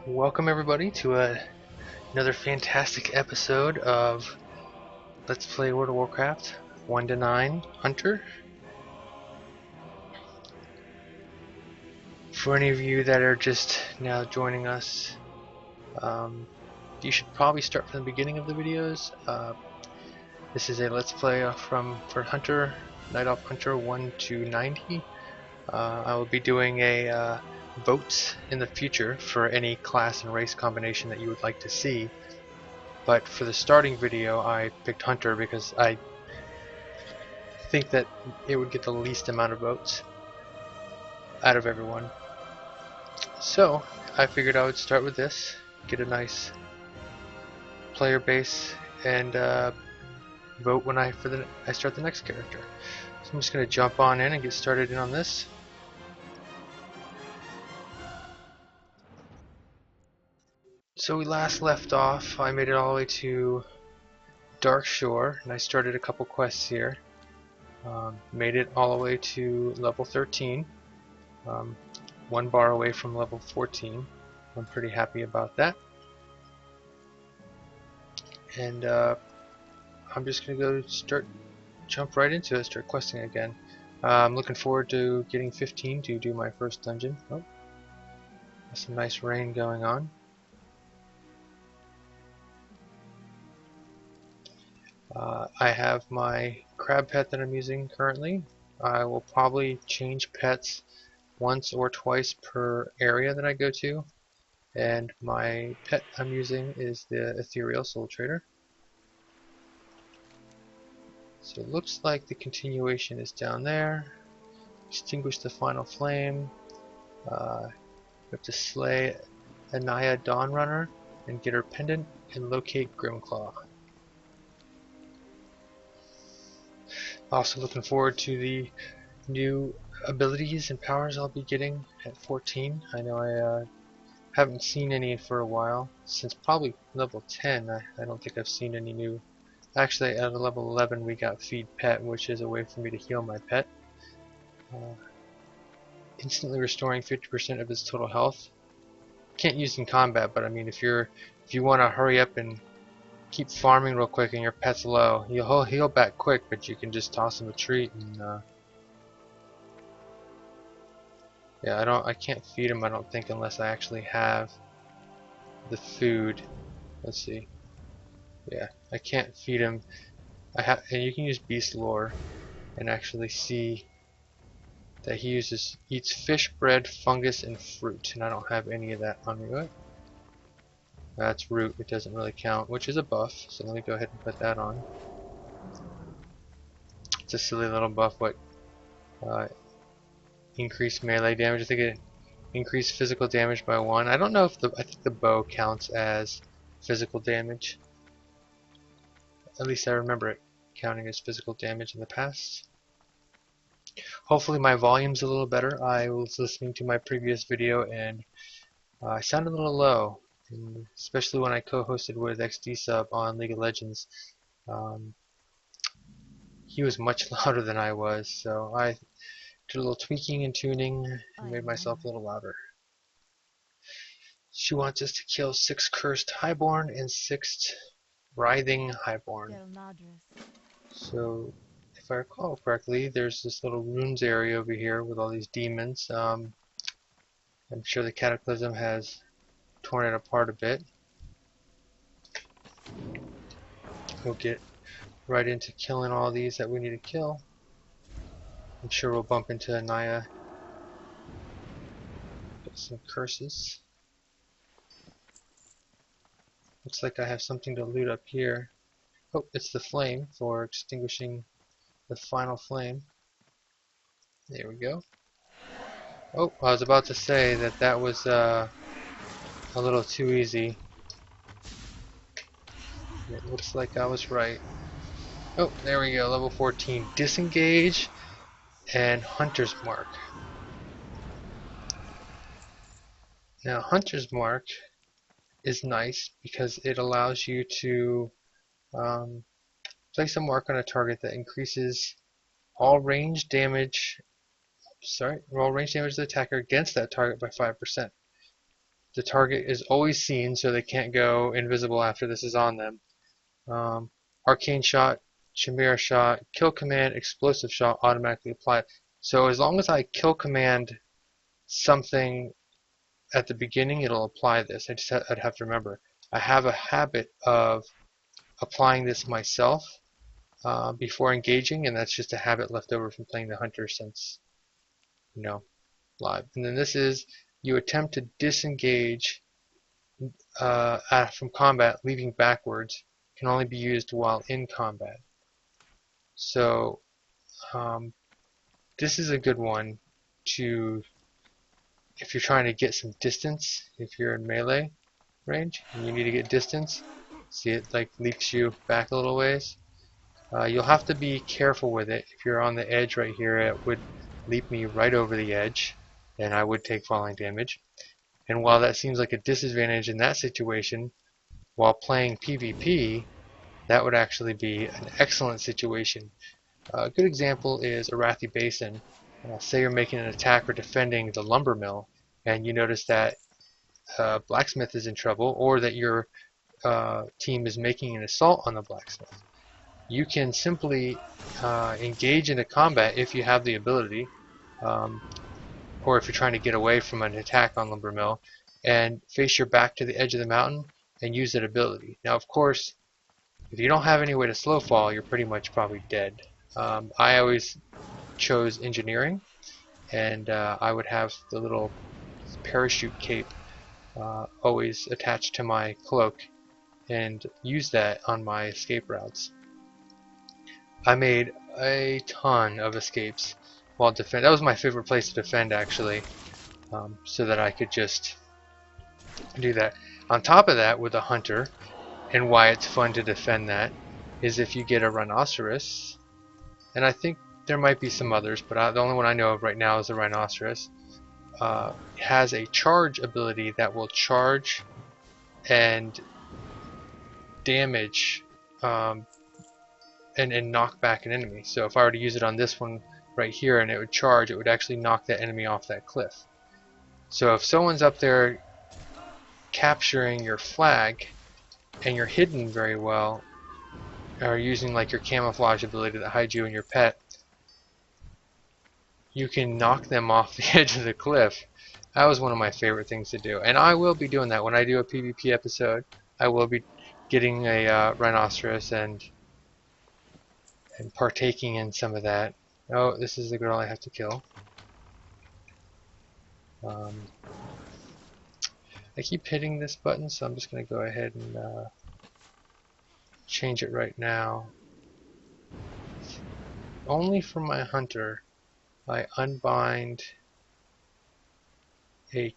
Welcome everybody to another fantastic episode of Let's Play World of Warcraft 1 to 9 Hunter. For any of you that are just now joining us, you should probably start from the beginning of the videos. This is a Let's Play for Hunter, Night Elf Hunter 1 to 90. I will be doing a votes in the future for any class and race combination that you would like to see. But for the starting video, I picked Hunter because I think that it would get the least amount of votes out of everyone. So I figured I would start with this, get a nice player base, and vote when I start the next character. So I'm just going to jump on in and get started in on this. So we last left off, I made it all the way to Dark Shore, and I started a couple quests here. Made it all the way to level 13. One bar away from level 14. I'm pretty happy about that. And I'm just gonna go jump right into it, start questing again. I'm looking forward to getting 15 to do my first dungeon. Oh, there's some nice rain going on. I have my crab pet that I'm using currently. I will probably change pets once or twice per area that I go to, and my pet I'm using is the Ethereal Soul Trader. So it looks like the continuation is down there. Extinguish the final flame. We have to slay Anaya Dawnrunner and get her pendant and locate Grimclaw. Also looking forward to the new abilities and powers I'll be getting at 14. I know I haven't seen any for a while, since probably level 10. I don't think I've seen any new. Actually, at level 11 we got Feed Pet, which is a way for me to heal my pet. Instantly restoring 50% of its total health. Can't use in combat, but I mean if you want to hurry up and keep farming real quick and your pet's low, he'll heal back quick, but you can just toss him a treat and yeah, I can't feed him, I don't think, unless I actually have the food. Let's see. Yeah, I can't feed him. And you can use beast lore and actually see that he eats fish, bread, fungus, and fruit, and I don't have any of that on me. What? That's root. It doesn't really count, which is a buff. So let me go ahead and put that on. It's a silly little buff. What? Increase melee damage. I think it increased physical damage by 1. I don't know if I think the bow counts as physical damage. At least I remember it counting as physical damage in the past. Hopefully my volume's a little better. I was listening to my previous video and I sounded a little low, and especially when I co-hosted with XD Sub on League of Legends. He was much louder than I was, so I did a little tweaking and tuning and made myself a little louder. She wants us to kill 6 cursed highborn and 6 writhing highborn. So if I recall correctly, there's this little runes area over here with all these demons. I'm sure the Cataclysm has torn it apart a bit. We'll get right into killing all these that we need to kill. I'm sure we'll bump into Anaya. Get some curses. Looks like I have something to loot up here. Oh, it's the flame for extinguishing the final flame. There we go. Oh, I was about to say that was a little too easy. It looks like I was right. Oh, there we go, level 14. Disengage and Hunter's Mark. Now, Hunter's Mark is nice because it allows you to place a mark on a target that increases all range damage. All range damage of the attacker against that target by 5%. the target is always seen, so they can't go invisible after this is on them. Arcane shot, Chimera shot, kill command, explosive shot automatically apply. So as long as I kill command something at the beginning, it'll apply this. I'd have to remember. I have a habit of applying this myself before engaging, and that's just a habit left over from playing the hunter since, live. And then this is, you attempt to disengage from combat, leaving backwards, can only be used while in combat. So this is a good one to, if you're trying to get some distance, if you're in melee range and you need to get distance. See, it like leaps you back a little ways. You'll have to be careful with it. If you're on the edge right here, it would leap me right over the edge, and I would take falling damage. And while that seems like a disadvantage in that situation, while playing PvP, that would actually be an excellent situation. A good example is Arathi Basin. Say you're making an attack or defending the lumber mill, and you notice that blacksmith is in trouble, or that your team is making an assault on the blacksmith. You can simply engage into combat if you have the ability, or if you're trying to get away from an attack on lumber mill, and face your back to the edge of the mountain and use that ability. Now, of course, if you don't have any way to slow fall, you're pretty much probably dead. I always chose engineering, and I would have the little parachute cape always attached to my cloak and use that on my escape routes. I made a ton of escapes while defend. That was my favorite place to defend, actually, so that I could just do that. On top of that, with a hunter, and why it's fun to defend that, is if you get a rhinoceros, and I think there might be some others, but the only one I know of right now is the rhinoceros. Has a charge ability that will charge and damage and knock back an enemy. So if I were to use it on this one right here and it would charge, it would actually knock that enemy off that cliff. So if someone's up there capturing your flag and you're hidden very well, or using like your camouflage ability that hides you and your pet, you can knock them off the edge of the cliff. That was one of my favorite things to do, and I will be doing that when I do a PvP episode. I will be getting a rhinoceros and partaking in some of that. Oh, this is the girl I have to kill. I keep hitting this button, so I'm just going to go ahead and change it right now. Only for my hunter, I unbind a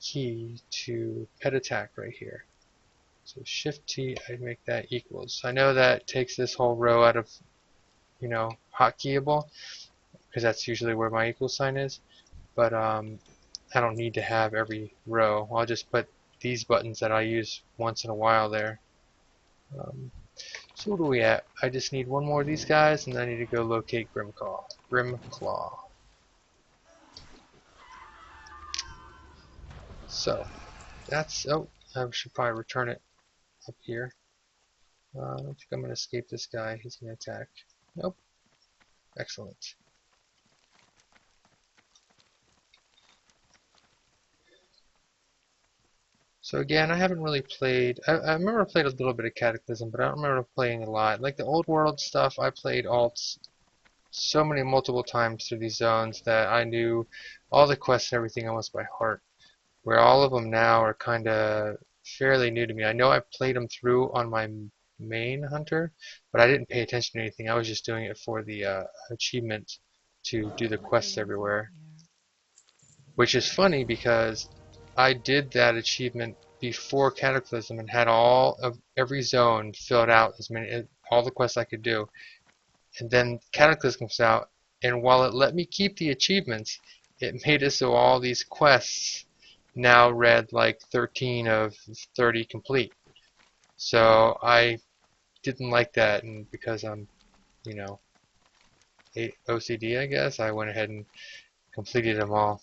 key to pet attack right here. So Shift T, I make that equals. I know that takes this whole row out of, hotkeyable, because that's usually where my equal sign is. But I don't need to have every row. I'll just put these buttons that I use once in a while there. So what are we at? I just need one more of these guys, and I need to go locate Grimclaw. So that's, oh, I should probably return it up here. I don't think I'm going to escape this guy. He's going to attack. Nope. Excellent. So again, I haven't really played. I remember I played a little bit of Cataclysm, but I don't remember playing a lot. Like the old world stuff, I played alts so many multiple times through these zones that I knew all the quests and everything almost by heart. Where all of them now are kind of fairly new to me. I know I played them through on my main hunter, but I didn't pay attention to anything. I was just doing it for the achievement to do the quests everywhere. Which is funny because I did that achievement before Cataclysm and had all of every zone filled out, all the quests I could do. And then Cataclysm comes out, and while it let me keep the achievements, it made it so all these quests now read like 13 of 30 complete. So I didn't like that, and because I'm, OCD, I guess, I went ahead and completed them all.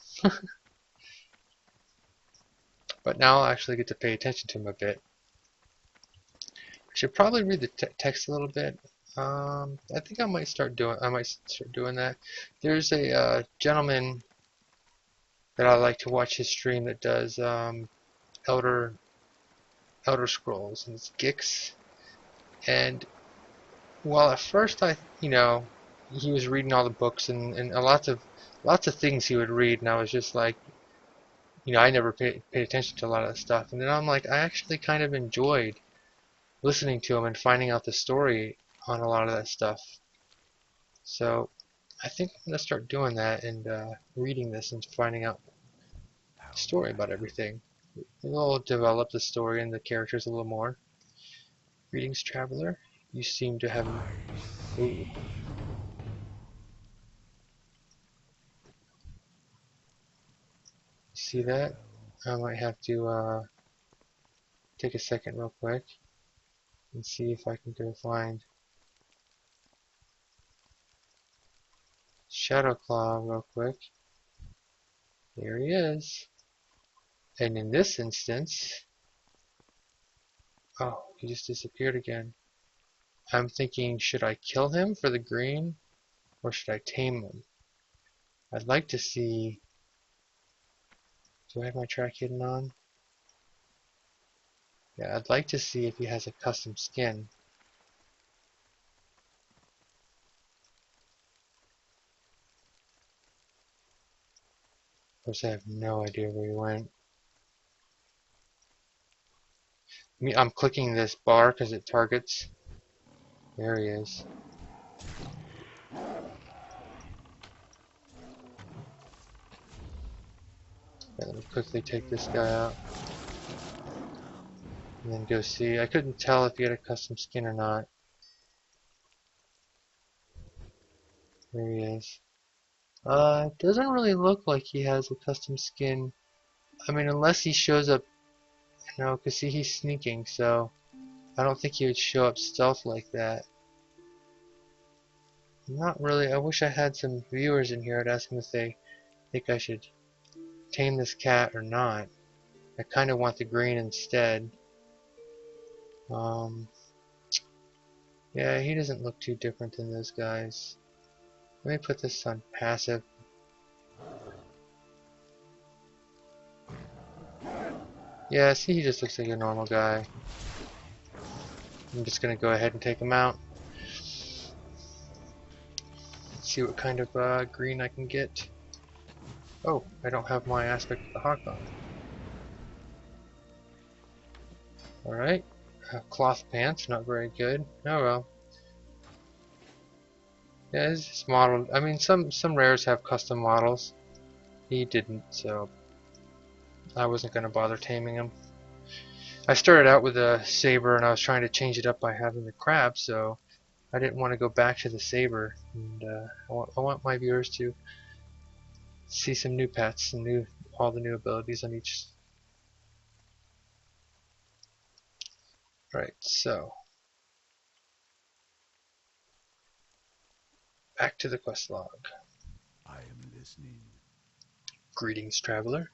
But now I'll actually get to pay attention to him a bit. I should probably read the text a little bit. I think I might start doing. That. There's a gentleman that I like to watch his stream that does Elder Scrolls, and it's Gix. And while at first he was reading all the books and lots of things he would read, and I was just like, I never paid attention to a lot of that stuff. And then I'm like, I actually kind of enjoyed listening to him and finding out the story on a lot of that stuff. So I think I'm going to start doing that and reading this and finding out the story about everything. We'll develop the story and the characters a little more. Greetings, traveler. You seem to have... Ooh. See that? I might have to take a second real quick and see if I can go find Shadowclaw real quick. There he is. And in this instance, oh, he just disappeared again. I'm thinking, should I kill him for the green, or should I tame him? I'd like to see... Do I have my track hidden on? Yeah, I'd like to see if he has a custom skin. Of course, I have no idea where he went. I'm clicking this bar because it targets. There he is. Okay, let me quickly take this guy out. And then go see. I couldn't tell if he had a custom skin or not. There he is. It doesn't really look like he has a custom skin. I mean, unless he shows up, because see, he's sneaking, so I don't think he would show up stealth like that. Not really. I wish I had some viewers in here. I'd ask them if they think I should tame this cat or not. I kind of want the green instead. Yeah, he doesn't look too different than those guys. Let me put this on passive. Yeah, see, he just looks like a normal guy. I'm just gonna go ahead and take him out. Let's see what kind of green I can get. Oh, I don't have my aspect of the hawk on. Alright. Cloth pants, not very good. Oh well. Yeah, it's just modeled. I mean, some rares have custom models. He didn't, so I wasn't gonna bother taming him. I started out with a saber and I was trying to change it up by having the crab, so I didn't want to go back to the saber. And I want my viewers to see some new pets and all the new abilities on each. Right, so back to the quest log. I am listening. Greetings, traveler.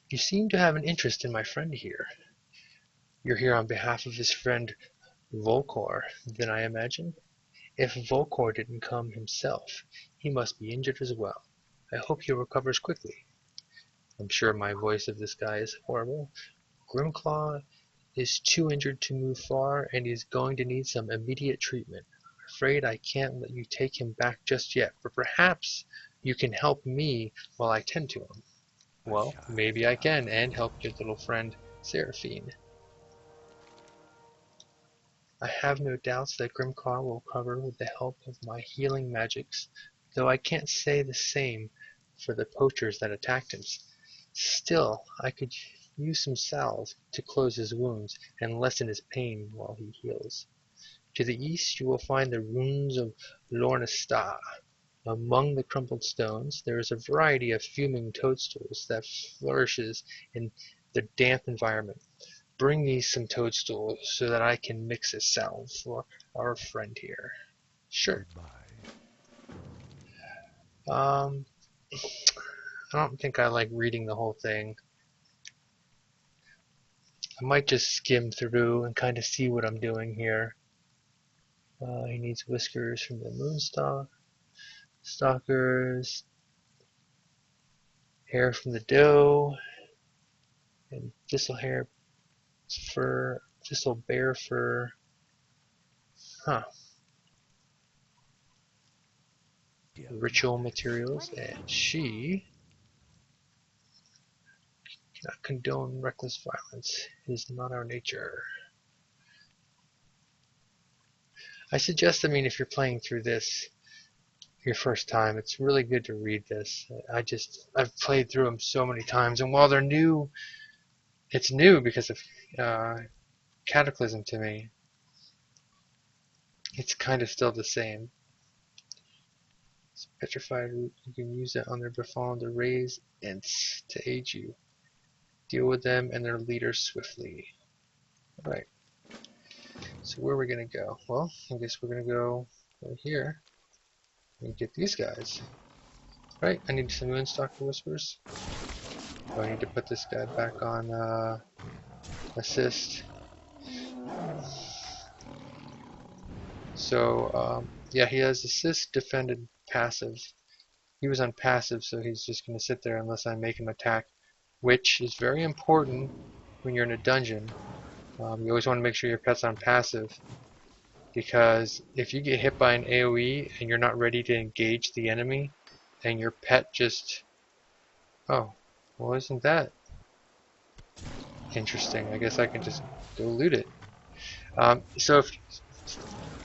You seem to have an interest in my friend here. You're here on behalf of his friend Volcor, then I imagine? If Volcor didn't come himself, he must be injured as well. I hope he recovers quickly. I'm sure my voice of this guy is horrible. Grimclaw is too injured to move far, and he's going to need some immediate treatment. I'm afraid I can't let you take him back just yet, but perhaps you can help me while I tend to him. Well, maybe I can, and help your little friend Seraphine. I have no doubts that Grimclaw will recover with the help of my healing magics, though I can't say the same for the poachers that attacked him. Still, I could use some salve to close his wounds and lessen his pain while he heals. To the east you will find the ruins of Lornastar. Among the crumpled stones there is a variety of fuming toadstools that flourishes in the damp environment. Bring me some toadstools so that I can mix a salve for our friend here. Sure. I don't think I like reading the whole thing. I might just skim through and kind of see what I'm doing here. He needs whiskers from the moonstalk, stalkers, hair from the doe, and thistle hair fur, thistle bear fur. Huh. Ritual materials, and she cannot condone reckless violence. It is not our nature. I suggest, if you're playing through this your first time, it's really good to read this. I've played through them so many times, and while they're new, it's new because of Cataclysm to me. It's kind of still the same. It's petrified root. You can use it on their befallen to raise ints to aid you. Deal with them and their leaders swiftly. Alright. So where are we going to go? Well, I guess we're going to go right here and get these guys. Right, I need some Moonstalker Whispers. Oh, I need to put this guy back on assist. So, yeah, he has assist, defended, passive. He was on passive, so he's just going to sit there unless I make him attack, which is very important when you're in a dungeon. You always want to make sure your pet's on passive, because if you get hit by an AoE and you're not ready to engage the enemy, and your pet just... Oh, well, isn't that interesting? I guess I can just go loot it. So if,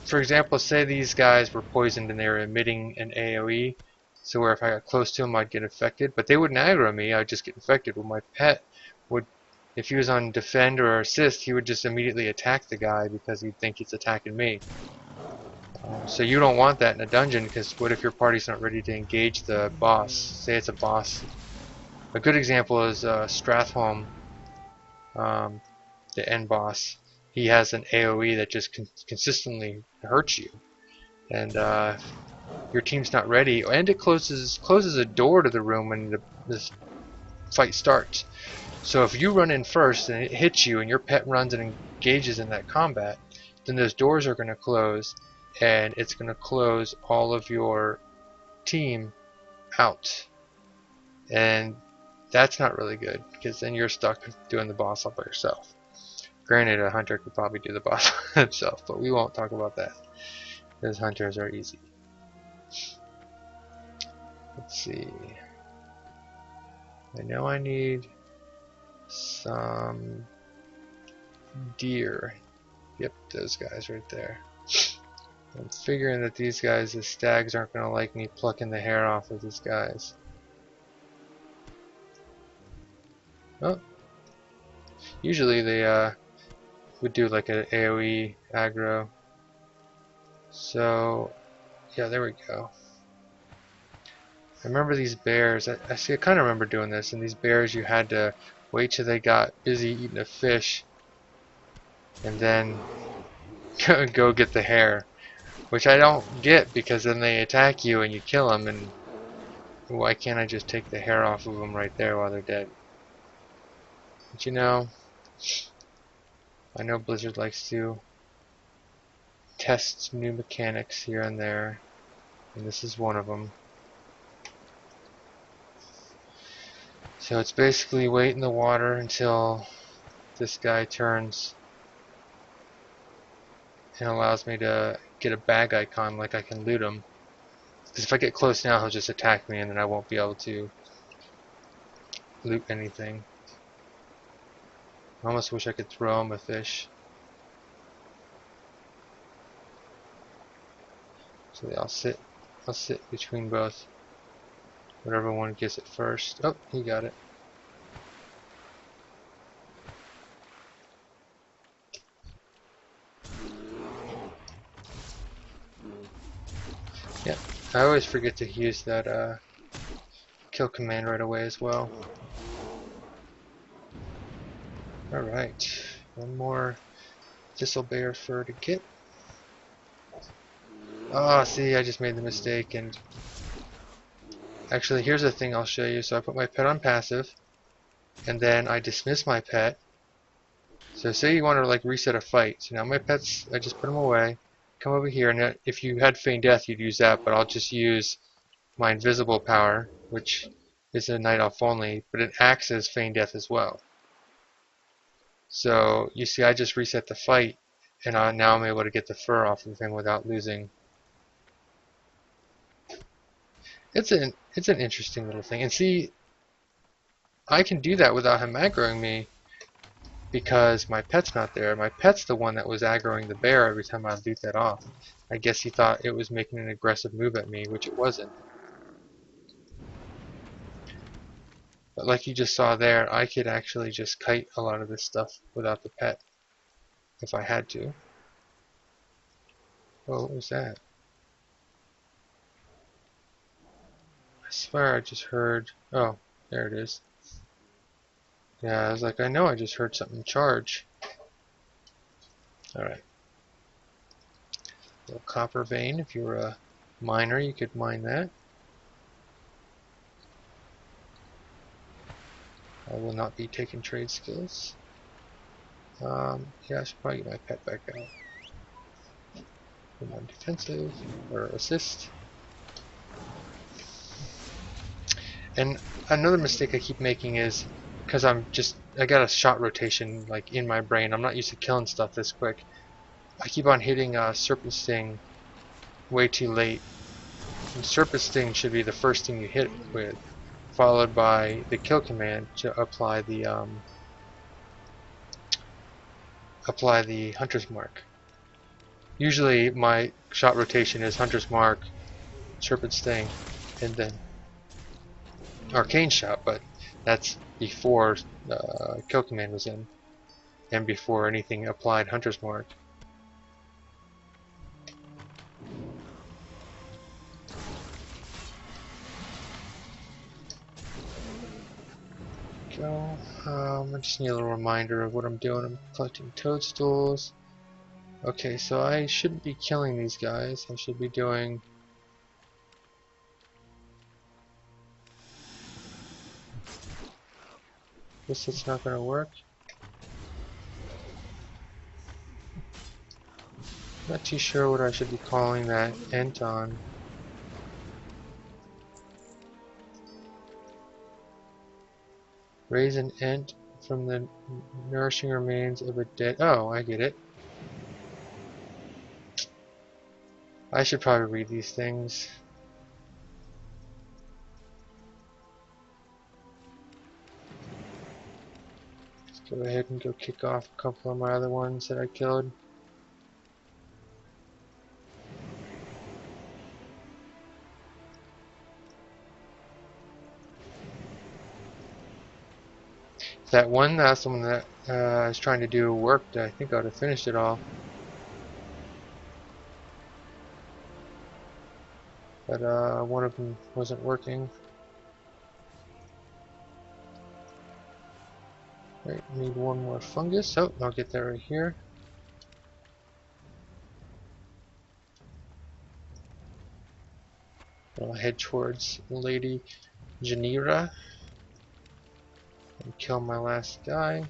for example, say these guys were poisoned and they were emitting an AoE, so where if I got close to them I'd get infected, but they wouldn't aggro me, I'd just get infected. Well, my pet would, if he was on defend or assist, he would just immediately attack the guy because he'd think he's attacking me. So you don't want that in a dungeon, because what if your party's not ready to engage the boss? Say it's a boss. A good example is Stratholme, the end boss. He has an AoE that just consistently hurts you, and your team's not ready, and it closes a door to the room when this fight starts. So if you run in first and it hits you, and your pet runs and engages in that combat, then those doors are going to close, and it's going to close all of your team out, and that's not really good, because then you're stuck doing the boss all by yourself. Granted, a hunter could probably do the boss himself, but we won't talk about that, because hunters are easy. Let's see. I know I need some deer. Yep, those guys right there. I'm figuring that these guys, the stags, aren't going to like me plucking the hair off of these guys. Oh. Usually they would do like an AoE aggro. So, yeah, there we go. I remember these bears. I kind of remember doing this. And these bears, you had to wait till they got busy eating a fish, and then go get the hair, which I don't get, because then they attack you and you kill them. And why can't I just take the hair off of them right there while they're dead? But you know, I know Blizzard likes to test new mechanics here and there, and this is one of them. So it's basically wait in the water until this guy turns and allows me to get a bag icon, like I can loot him. Because if I get close now, he'll just attack me, and then I won't be able to loot anything. I almost wish I could throw him a fish. So I'll sit between both. Whatever one gets it first. Oh, he got it. Yeah, I always forget to use that kill command right away as well. Alright, one more thistle bear fur to get. Ah, see, I just made the mistake, and actually here's the thing I'll show you. So I put my pet on passive, and then I dismiss my pet, So say you want to like reset a fight. So now my pets, I just put them away. Come over here, and if you had Feign Death, you'd use that, but I'll just use my invisible power, which is a night elf only, but it acts as Feign Death as well. So you see, I just reset the fight, and now I'm able to get the fur off of him without losing. It's an interesting little thing, and see, I can do that without him aggroing me because my pet's not there. My pet's the one that was aggroing the bear every time I loot that off. I guess he thought it was making an aggressive move at me, which it wasn't. But like you just saw there, I could actually just kite a lot of this stuff without the pet if I had to. Oh, what was that? I swear I just heard... Oh, there it is. Yeah, I was like, I know I just heard something charge. Alright. Little copper vein. If you were a miner, you could mine that. I will not be taking trade skills. Yeah, I should probably get my pet back out. Put on defensive, or assist. And another mistake I keep making is, because I got a shot rotation like in my brain, I'm not used to killing stuff this quick. I keep on hitting Serpent Sting way too late. And Serpent Sting should be the first thing you hit with, followed by the kill command to apply the Hunter's Mark. Usually my shot rotation is Hunter's Mark, Serpent Sting, and then Arcane Shot, but that's before kill command was in, and before anything applied Hunter's Mark. Go. I just need a little reminder of what I'm doing. I'm collecting toadstools. Okay, so I shouldn't be killing these guys. I should be doing... Guess it's not going to work. Not too sure what I should be calling that ent on. Raise an ent from the nourishing remains of a dead... Oh, I get it. I should probably read these things. Let's go ahead and go kick off a couple of my other ones that I killed. If that one last one that I was trying to do worked, I think I would have finished it all. But one of them wasn't working. Right, need one more fungus. Oh, I'll get that right here. I'll head towards Lady Janira and kill my last guy.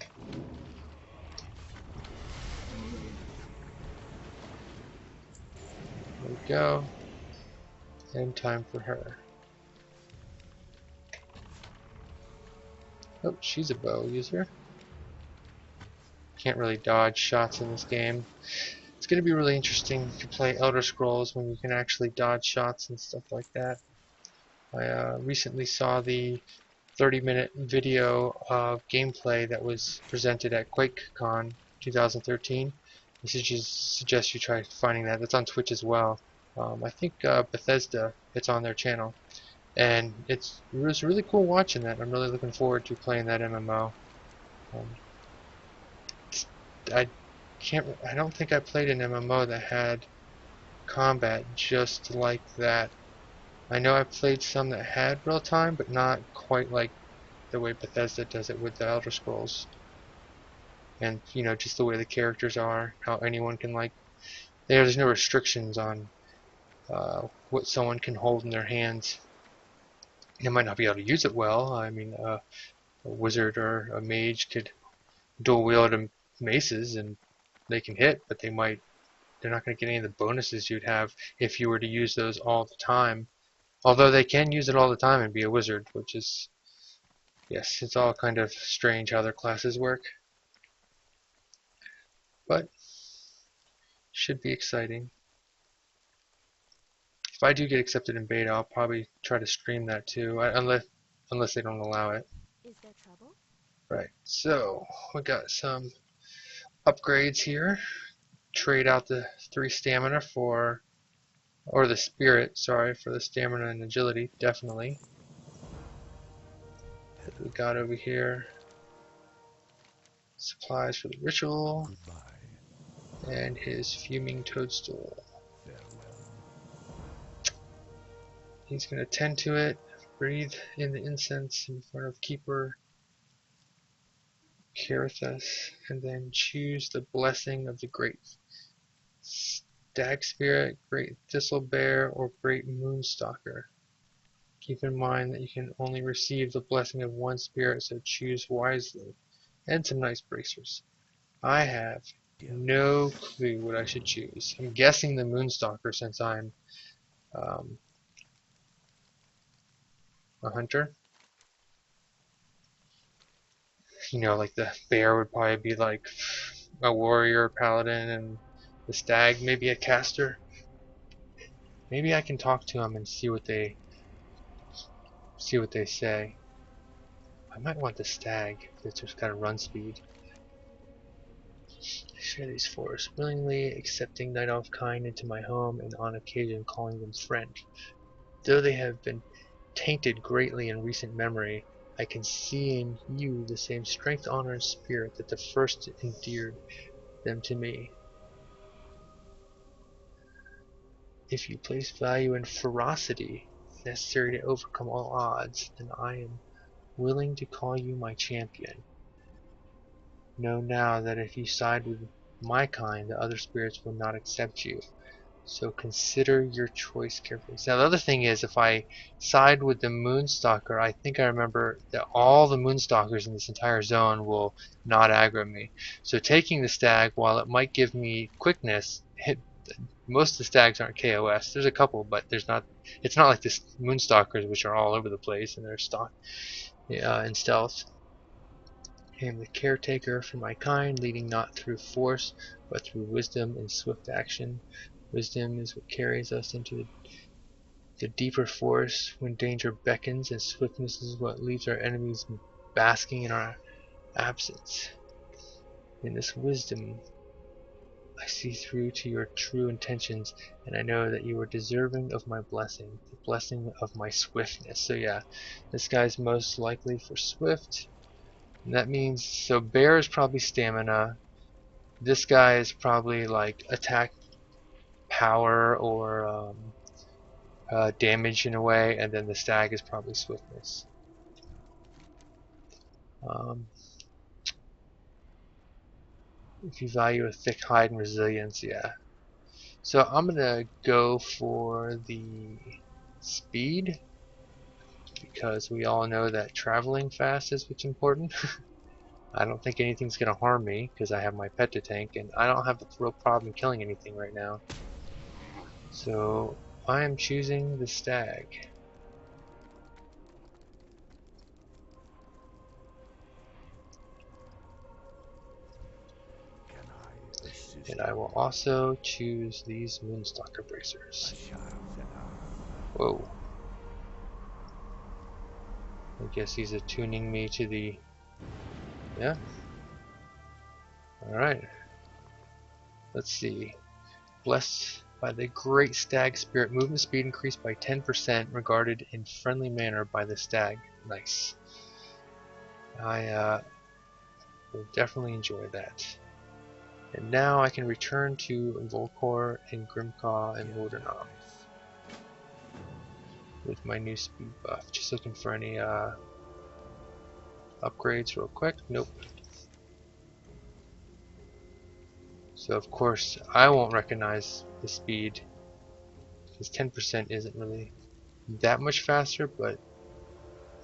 There we go. And time for her. Oh, she's a bow user. Can't really dodge shots in this game. It's going to be really interesting to play Elder Scrolls when you can actually dodge shots and stuff like that. I recently saw the 30-minute video of gameplay that was presented at QuakeCon 2013. I suggest you try finding that. That's on Twitch as well. I think Bethesda, it's on their channel. And it was really cool watching that. I'm really looking forward to playing that MMO. I don't think I played an MMO that had combat just like that. I know I played some that had real time, but not quite like the way Bethesda does it with the Elder Scrolls. And you know, just the way the characters are, how anyone can like. There's no restrictions on what someone can hold in their hands. They might not be able to use it well. I mean, a wizard or a mage could dual wield maces and they can hit, but they're not going to get any of the bonuses you'd have if you were to use those all the time. Although they can use it all the time and be a wizard, which is, yes, it's all kind of strange how their classes work. But should be exciting. If I do get accepted in beta, I'll probably try to stream that too, unless they don't allow it. Is there trouble? Right. So we got some upgrades here. Trade out the 3 stamina for, or the spirit, sorry, for the stamina and agility, definitely. What do we got over here? Supplies for the ritual, Goodbye. and his fuming toadstool. Farewell. He's going to tend to it, breathe in the incense in front of Keeper Kirithus, and then choose the blessing of the Great Stag Spirit, Great Thistle Bear, or Great Moonstalker. Keep in mind that you can only receive the blessing of one spirit, so choose wisely. And some nice bracers. I have no clue what I should choose. I'm guessing the Moonstalker since I'm a hunter. You know, like the bear would probably be like a warrior, paladin, and the stag maybe a caster. Maybe I can talk to them and see what they say. I might want the stag. It's just got a run speed. I share these forests willingly, accepting night elf kind into my home, and on occasion calling them friend. Though they have been tainted greatly in recent memory, I can see in you the same strength, honor, and spirit that the first endeared them to me. If you place value in ferocity, necessary to overcome all odds, then I am willing to call you my champion. Know now that if you side with my kind, the other spirits will not accept you. So consider your choice carefully. So now the other thing is, if I side with the Moonstalker, I think I remember that all the Moonstalkers in this entire zone will not aggro me. So taking the stag, while it might give me quickness, most of the stags aren't KOS. There's a couple, but there's not. It's not like the Moonstalkers, which are all over the place and they're stock in stealth. I am the caretaker for my kind, leading not through force, but through wisdom and swift action. Wisdom is what carries us into the deeper forest when danger beckons, and swiftness is what leaves our enemies basking in our absence. In this wisdom, I see through to your true intentions, and I know that you are deserving of my blessing, the blessing of my swiftness. So yeah, this guy's most likely for swift. And that means, so bear is probably stamina. This guy is probably like attack power or damage in a way, and then the stag is probably swiftness. Um, if you value a thick hide and resilience, yeah. So I'm gonna go for the speed because we all know that traveling fast is what's important. I don't think anything's gonna harm me because I have my pet to tank, and I don't have a real problem killing anything right now. So I am choosing the stag. Can I assist And I will you? also choose these Moonstalker bracers. A child and Whoa. I guess he's attuning me to the... Yeah. Alright. Let's see. Blessed by the great stag spirit. Movement speed increased by 10%, regarded in friendly manner by the stag. Nice. I will definitely enjoy that. And now I can return to Volcor and Grimcaw and Lordanom with my new speed buff. Just looking for any upgrades real quick. Nope. So of course I won't recognize the speed because 10% isn't really that much faster, but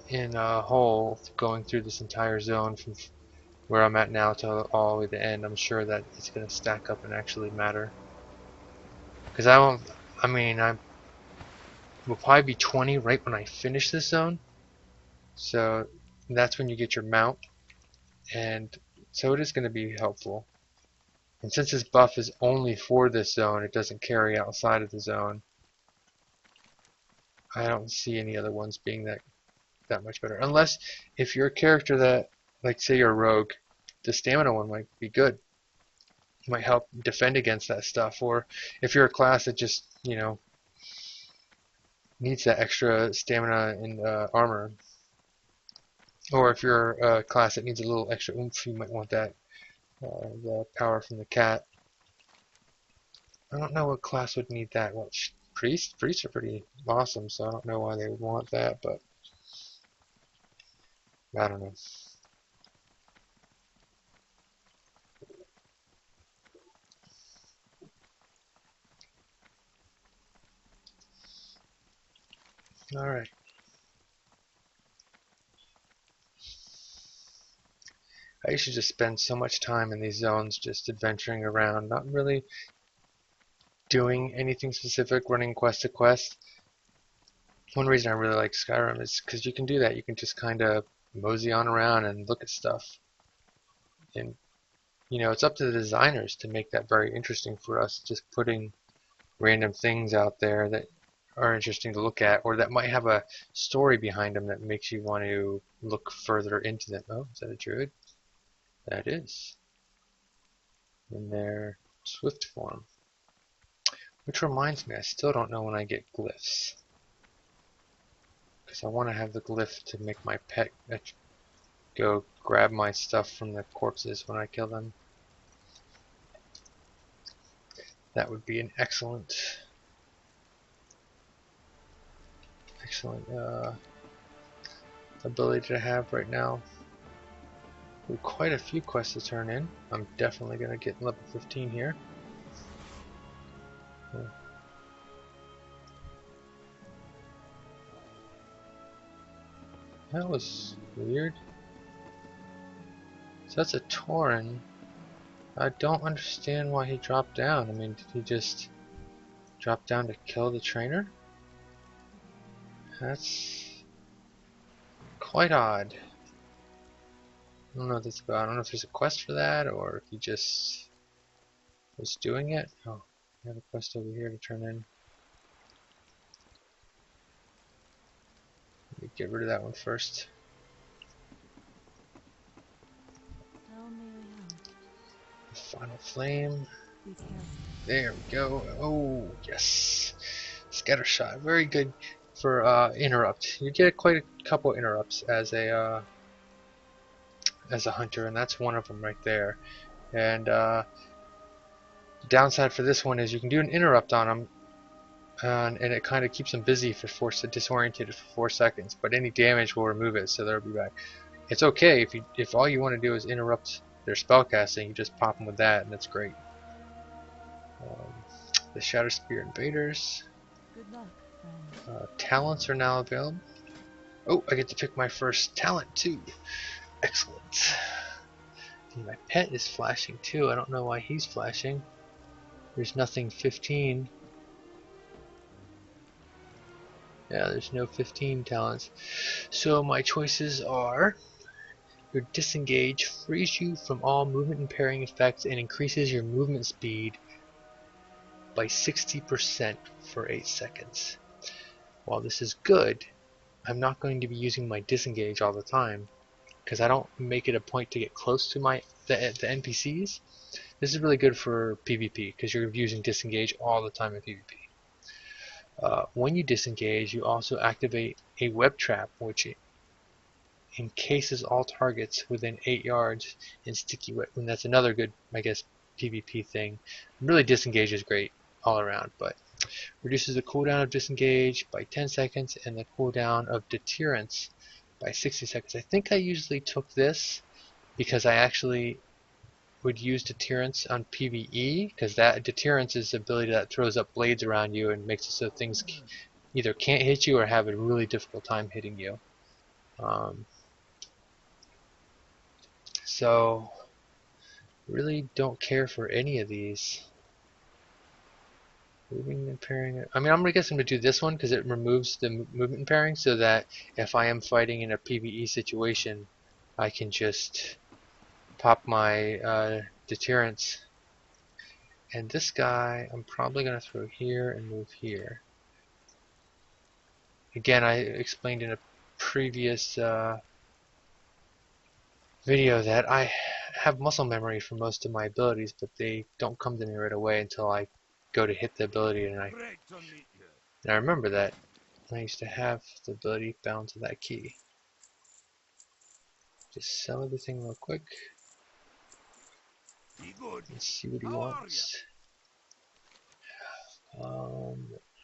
in a whole, going through this entire zone from where I'm at now to all the way to the end, I'm sure that it's going to stack up and actually matter. Because I won't, I mean, I will probably be 20 right when I finish this zone. So that's when you get your mount. And so it is going to be helpful. And since this buff is only for this zone, it doesn't carry outside of the zone. I don't see any other ones being that much better. Unless if you're a character that, like say you're a rogue, the stamina one might be good. It might help defend against that stuff. Or if you're a class that just, you know, needs that extra stamina and armor. Or if you're a class that needs a little extra oomph, you might want that, the power from the cat. I don't know what class would need that. What, priests? Priests are pretty awesome, so I don't know why they would want that, but I don't know. Alright. I used to just spend so much time in these zones just adventuring around, not really doing anything specific, running quest to quest. One reason I really like Skyrim is because you can do that. You can just kind of mosey on around and look at stuff. And, you know, it's up to the designers to make that very interesting for us, just putting random things out there that are interesting to look at, or that might have a story behind them that makes you want to look further into them. Oh, is that a druid? That is. In their swift form. Which reminds me, I still don't know when I get glyphs. Because I want to have the glyph to make my pet go grab my stuff from the corpses when I kill them. That would be an excellent ability to have right now. With quite a few quests to turn in. I'm definitely going to get level 15 here. Yeah. That was weird. So that's a Tauren. I don't understand why he dropped down. I mean, did he just drop down to kill the trainer? That's quite odd. I don't know what that's about. I don't know if there's a quest for that or if he just was doing it. Oh, I have a quest over here to turn in. Let me get rid of that one first. How may I help? The final flame. Be careful. There we go. Oh, yes. Scatter shot. Very good for interrupt. You get quite a couple interrupts as a hunter, and that's one of them right there. And the downside for this one is you can do an interrupt on them, and it kind of keeps them busy for disoriented for 4 seconds. But any damage will remove it, so they'll be back. It's okay if all you want to do is interrupt their spellcasting. You just pop them with that, and that's great. The Shadow Spear Invaders. Good luck, friend. Talents are now available. Oh, I get to pick my first talent too. Excellent. And my pet is flashing too. I don't know why he's flashing. There's nothing 15. Yeah, there's no 15 talents. So my choices are: your disengage frees you from all movement impairing effects and increases your movement speed by 60% for 8 seconds. While this is good, I'm not going to be using my disengage all the time because I don't make it a point to get close to the NPCs. This is really good for PvP because you're using disengage all the time in PvP. When you disengage, you also activate a web trap, which encases all targets within 8 yards in sticky web. And that's another good, I guess, PvP thing. Really, disengage is great all around, but reduces the cooldown of disengage by 10 seconds and the cooldown of deterrence by 60 seconds. I think I usually took this because I actually would use deterrence on PvE, because that deterrence is the ability that throws up blades around you and makes it so things either can't hit you or have a really difficult time hitting you. So really don't care for any of these. Moving and pairing. I mean, I'm gonna guess I'm gonna do this one because it removes the movement and pairing, so that if I am fighting in a PvE situation, I can just pop my deterrence. And this guy, I'm probably gonna throw here and move here. Again, I explained in a previous video that I have muscle memory for most of my abilities, but they don't come to me right away until I go to hit the ability, and I remember that. I used to have the ability bound to that key. Just sell everything real quick. Let's see what he wants.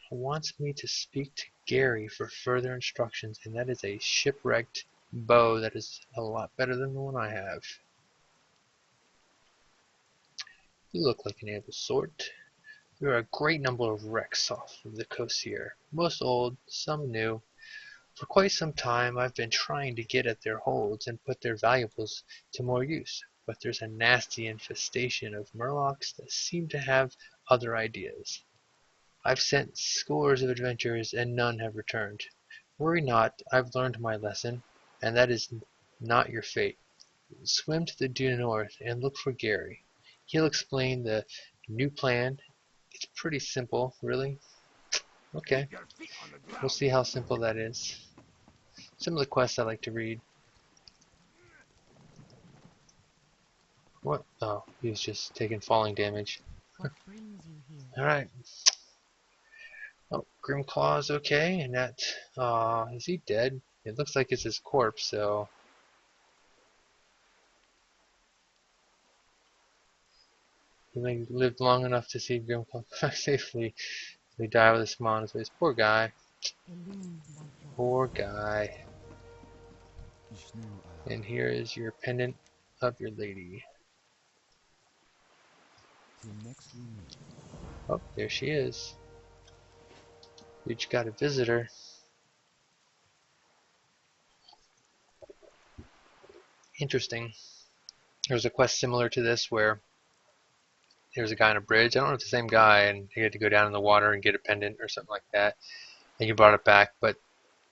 Wants me to speak to Gary for further instructions, and that is a shipwrecked bow that is a lot better than the one I have. You look like an able sort. There are a great number of wrecks off of the coast here, most old, some new. For quite some time I've been trying to get at their holds and put their valuables to more use, but there's a nasty infestation of murlocs that seem to have other ideas. I've sent scores of adventurers and none have returned. Worry not, I've learned my lesson, and that is not your fate. Swim to the due north and look for Gary. He'll explain the new plan. It's pretty simple, really. Okay, we'll see how simple that is. Some of the quests I like to read. What? Oh, he was just taking falling damage. What brings you here? Alright. Oh, Grimclaw's okay, and that, is he dead? It looks like it's his corpse, so. He lived long enough to see Grimclaw back safely. He died with a smile on his face. Poor guy. Illumined by joy. Poor guy. And here is your pendant of your lady. Oh, there she is. We just got a visitor. Interesting. There's a quest similar to this where there's a guy on a bridge. I don't know if it's the same guy, and he had to go down in the water and get a pendant or something like that. And he brought it back, but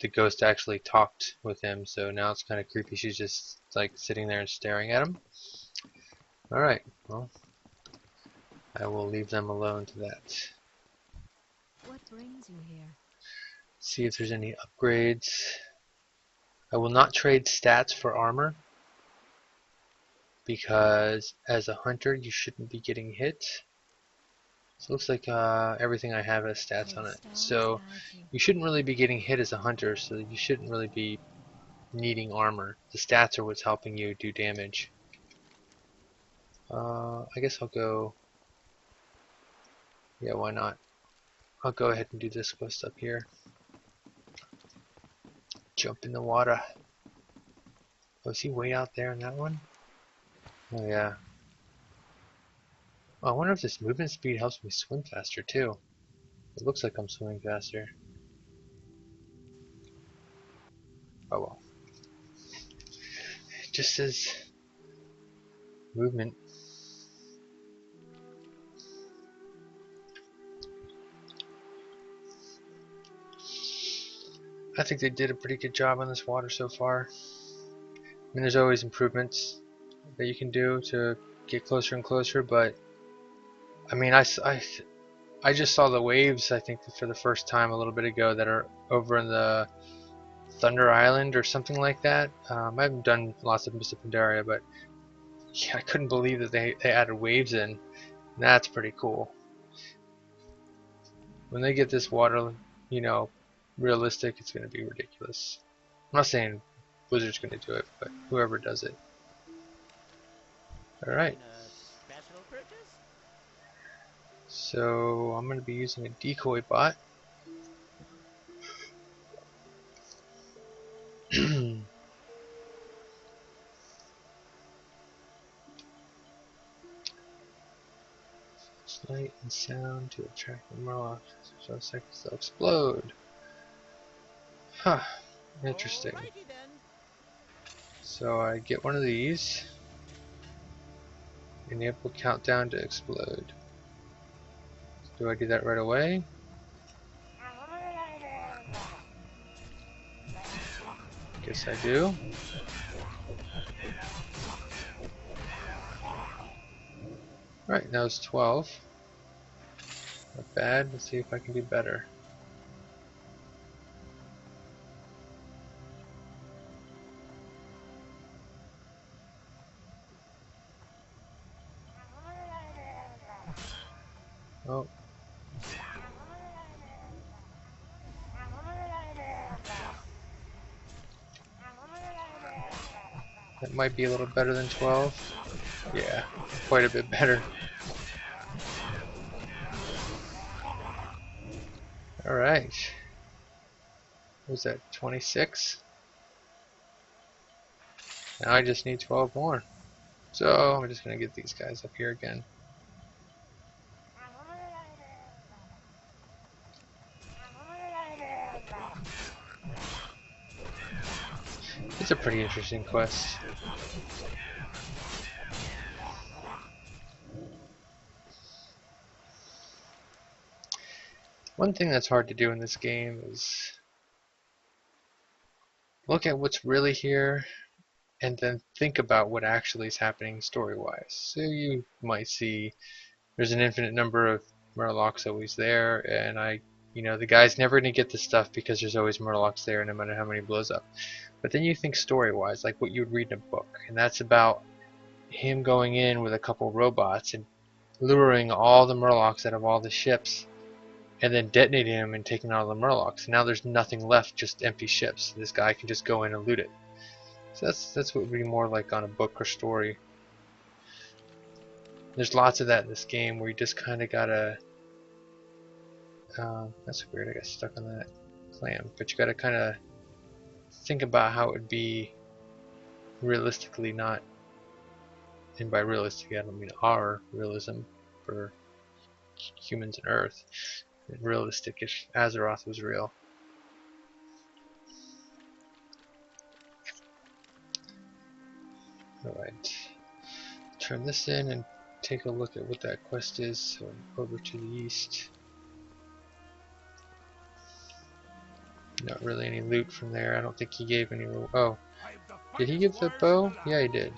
the ghost actually talked with him, so now it's kind of creepy. She's just like sitting there and staring at him. Alright, well, I will leave them alone to that. What brings you here? See if there's any upgrades. I will not trade stats for armor, because as a hunter you shouldn't be getting hit. So it looks like everything I have has stats on it. So you shouldn't really be getting hit as a hunter, so you shouldn't really be needing armor. The stats are what's helping you do damage. I guess I'll go. Yeah, why not? I'll go ahead and do this quest up here. Jump in the water. Oh, is he way out there in that one? Oh yeah. Oh, I wonder if this movement speed helps me swim faster too. It looks like I'm swimming faster. Oh well. It just says movement. I think they did a pretty good job on this water so far. I mean, there's always improvements that you can do to get closer and closer, but I mean, I just saw the waves, I think, for the first time a little bit ago that are over in the Thunder Island or something like that. I haven't done lots of Mr. Pandaria, but yeah, I couldn't believe that they added waves in. That's pretty cool. When they get this water, you know, realistic, it's going to be ridiculous. I'm not saying Blizzard's going to do it, but whoever does it. Alright. So I'm going to be using a decoy bot. Light and sound to attract the murloc. So seconds they'll explode. Huh. Interesting. So I get one of these. Enable countdown to explode. Do I do that right away? Guess I do. Right, that was 12. Not bad. Let's see if I can do better. Oh. That might be a little better than 12. Yeah, quite a bit better. Alright. What was that, 26? Now I just need 12 more. So I'm just going to get these guys up here again. It's a pretty interesting quest. One thing that's hard to do in this game is look at what's really here and then think about what actually is happening story-wise. So you might see there's an infinite number of Murlocs always there, and the guy's never going to get this stuff because there's always Murlocs there no matter how many blows up. But then you think story-wise, like what you would read in a book, and that's about him going in with a couple robots and luring all the Murlocs out of all the ships, and then detonating them and taking out all the Murlocs. And now there's nothing left, just empty ships. This guy can just go in and loot it. So that's what would be more like on a book or story. There's lots of that in this game where you just kind of gotta. That's weird. I got stuck on that clam. But you gotta kind of think about how it would be realistically, not. And by realistic, I don't mean our realism for humans and Earth. Realistic if Azeroth was real. Alright. Turn this in and take a look at what that quest is. So over to the east. Not really any loot from there. I don't think he gave any. Oh, did he give the bow? Yeah, he did.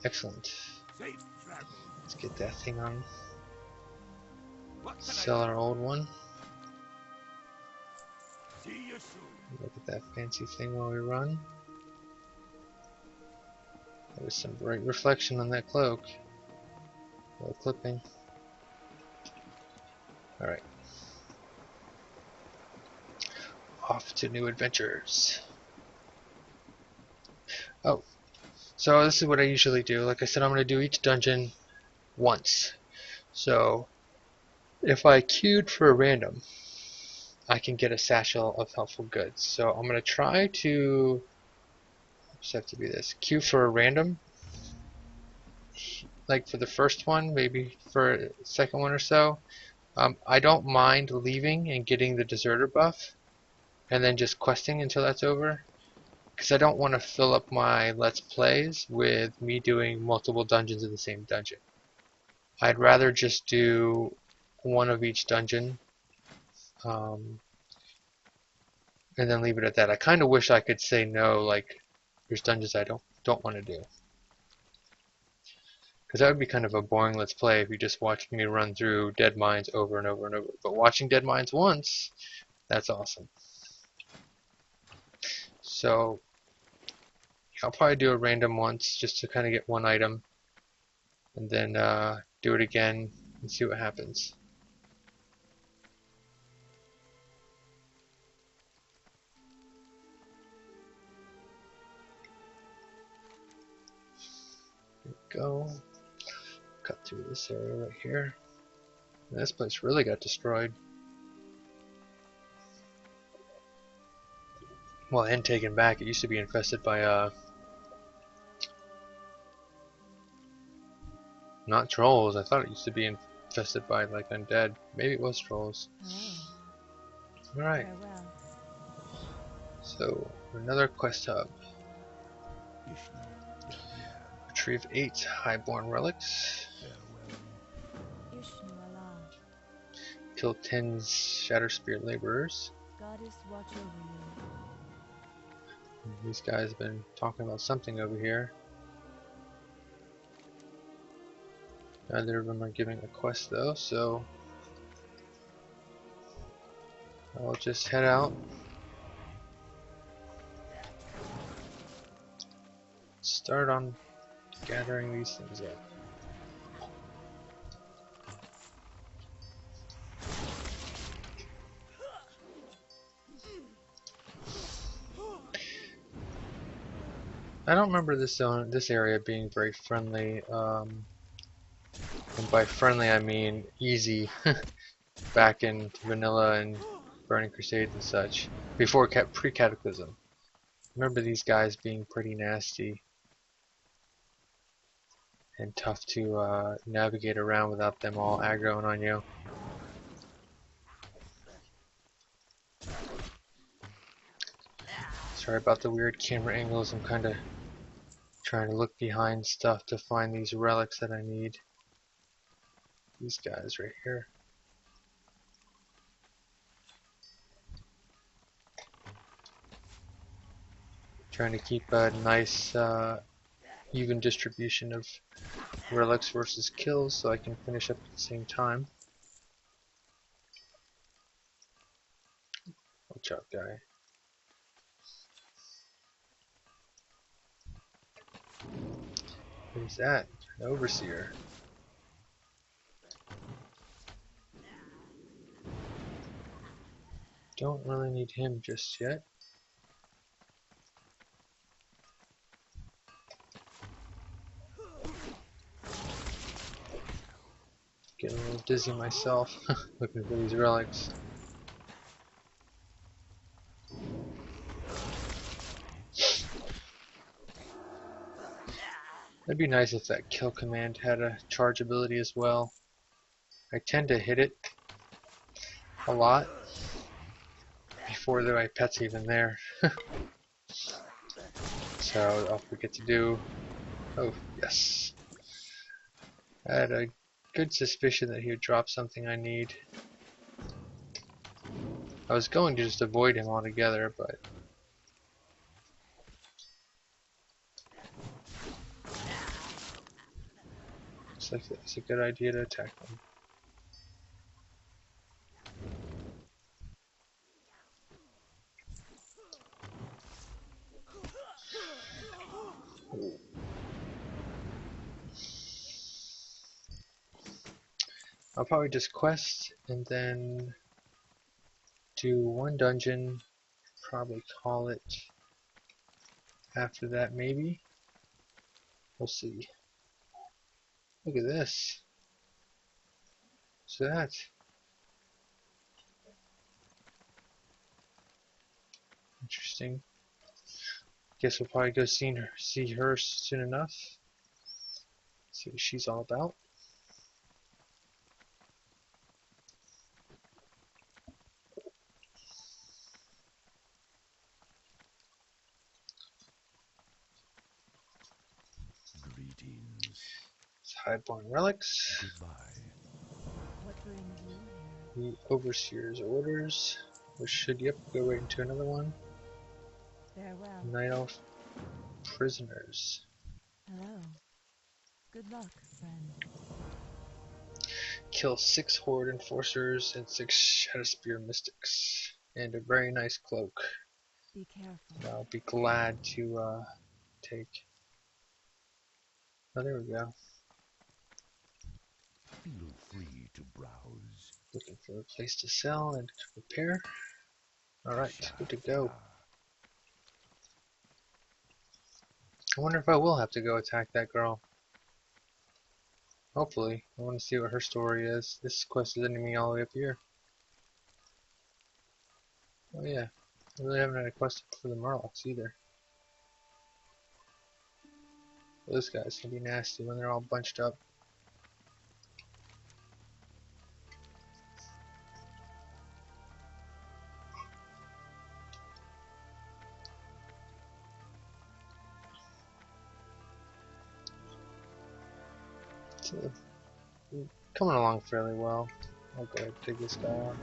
Excellent. Let's get that thing on. Sell our old one. Look at that fancy thing while we run. There was some bright reflection on that cloak. A little clipping. Alright. Off to new adventures. Oh, so this is what I usually do. Like I said, I'm going to do each dungeon once. So if I queued for a random, I can get a satchel of helpful goods. So I'm going to try to just have to be this. Queue for a random. Like for the first one, maybe for the second one or so. I don't mind leaving and getting the deserter buff and then just questing until that's over, because I don't want to fill up my let's plays with me doing multiple dungeons in the same dungeon. I'd rather just do one of each dungeon and then leave it at that. I kind of wish I could say no, like there's dungeons I don't want to do, because that would be kind of a boring let's play if you just watched me run through Dead Mines over and over and over. But watching Dead Mines once, that's awesome. So I'll probably do a random once just to kind of get one item, and then do it again and see what happens. There we go. Cut through this area right here. And this place really got destroyed. Well, and taken back. It used to be infested by not trolls. I thought it used to be infested by like undead. Maybe it was trolls. Oh, Alright. farewell. So another quest hub. Retrieve 8 highborn relics. Farewell. Ishnuala, Kill 10 Shatter Spear laborers. goddess watch over you. These guys have been talking about something over here. Neither of them are giving a quest though, so I'll just head out. Start on gathering these things up. I don't remember this zone, this area being very friendly. And by friendly I mean easy. Back in vanilla and Burning Crusade and such, before pre-Cataclysm. Remember these guys being pretty nasty and tough to navigate around without them all aggroing on you. Sorry about the weird camera angles. I'm kind of trying to look behind stuff to find these relics that I need. These guys right here. Trying to keep a nice even distribution of relics versus kills so I can finish up at the same time. Watch out, guy. What is that? An overseer. Don't really need him just yet. Getting a little dizzy myself looking for these relics. It'd be nice if that kill command had a charge ability as well. I tend to hit it a lot before my pet's even there. So I'll forget to do. Oh, yes. I had a good suspicion that he would drop something I need. I was going to just avoid him altogether, but looks like it's a good idea to attack him. I'll probably just quest and then do one dungeon, probably call it after that maybe. We'll see. Look at this. What's that? Interesting. Guess we'll probably go see her soon enough. See what she's all about. Greetings. It's highborn relics. Goodbye. What brings you here? The Overseer's orders, which should, yep, go right into another one. Farewell. Night Elf prisoners. Hello. Good luck, friend. Kill 6 Horde Enforcers and 6 Shadowspear Mystics. And a very nice cloak. Be careful. I'll be glad to take. Oh, there we go. Feel free to browse. Looking for a place to sell and repair. Alright, good to go. I wonder if I will have to go attack that girl. Hopefully. I want to see what her story is. This quest is ending me all the way up here. Oh yeah. I really haven't had a quest for the Murlocs either. Those guys can be nasty when they're all bunched up. So, coming along fairly well. I'll go ahead and take this guy on.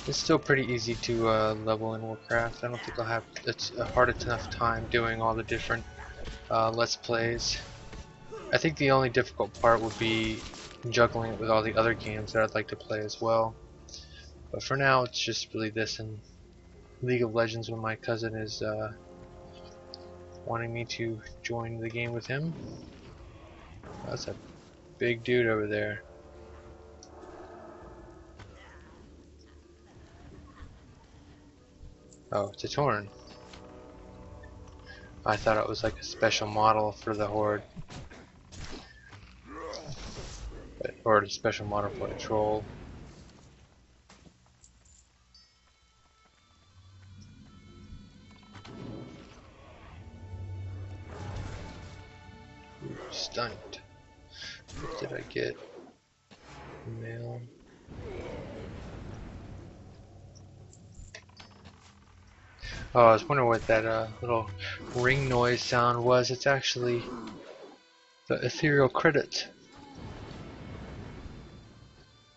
It's still pretty easy to level in Warcraft. I don't think I'll have a hard enough time doing all the different Let's Plays. I think the only difficult part would be juggling it with all the other games that I'd like to play as well. But for now, it's just really this and League of Legends when my cousin is wanting me to join the game with him. That's a big dude over there. Oh, it's a Torn. I thought it was like a special model for the Horde. Or a special model for a troll. Ooh, stunned. What did I get? Mail. Oh, I was wondering what that little ring noise sound was. It's actually the ethereal credit.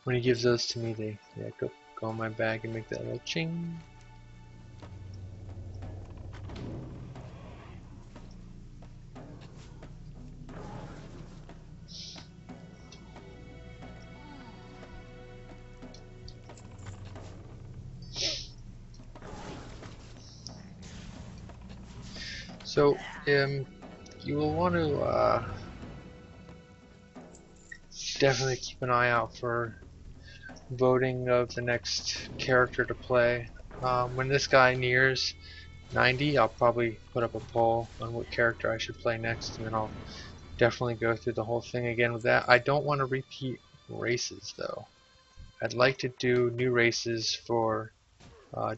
When he gives those to me, they go in my bag and make that little ching. So, you will want to definitely keep an eye out for voting of the next character to play. When this guy nears 90, I'll probably put up a poll on what character I should play next, and then I'll definitely go through the whole thing again with that. I don't want to repeat races though. I'd like to do new races for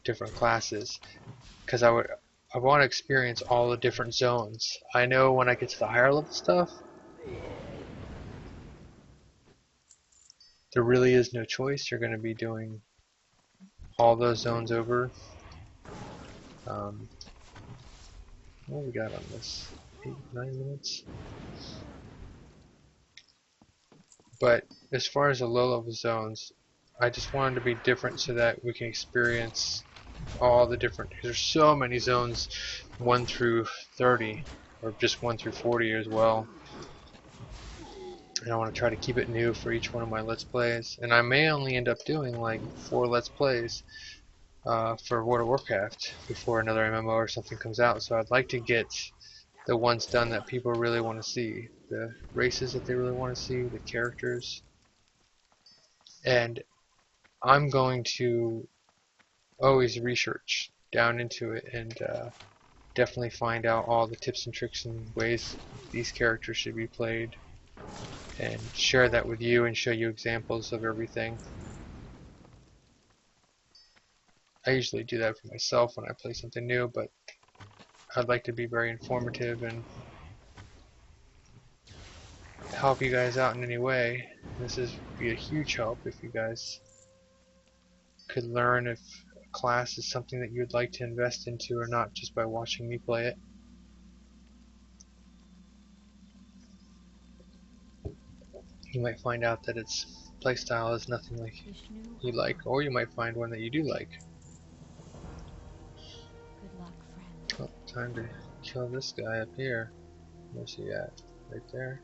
different classes, because I want to experience all the different zones. I know when I get to the higher level stuff, there really is no choice. You're going to be doing all those zones over. What we got on this? 8, 9 minutes? But as far as the low level zones, I just wanted to be different so that we can experience all the different, because there's so many zones 1 through 30, or just 1 through 40 as well. And I want to try to keep it new for each one of my Let's Plays. And I may only end up doing like 4 Let's Plays for World of Warcraft before another MMO or something comes out. So I'd like to get the ones done that people really want to see. The races that they really want to see, the characters. And I'm going to always research down into it and definitely find out all the tips and tricks and ways these characters should be played, and share that with you and show you examples of everything. I usually do that for myself when I play something new, but I'd like to be very informative and help you guys out in any way. This is be a huge help if you guys could learn if a class is something that you'd like to invest into or not just by watching me play it. You might find out that its playstyle is nothing like you like, or you might find one that you do like. Good luck, friend. Oh, time to kill this guy up here. Where's he at? Right there.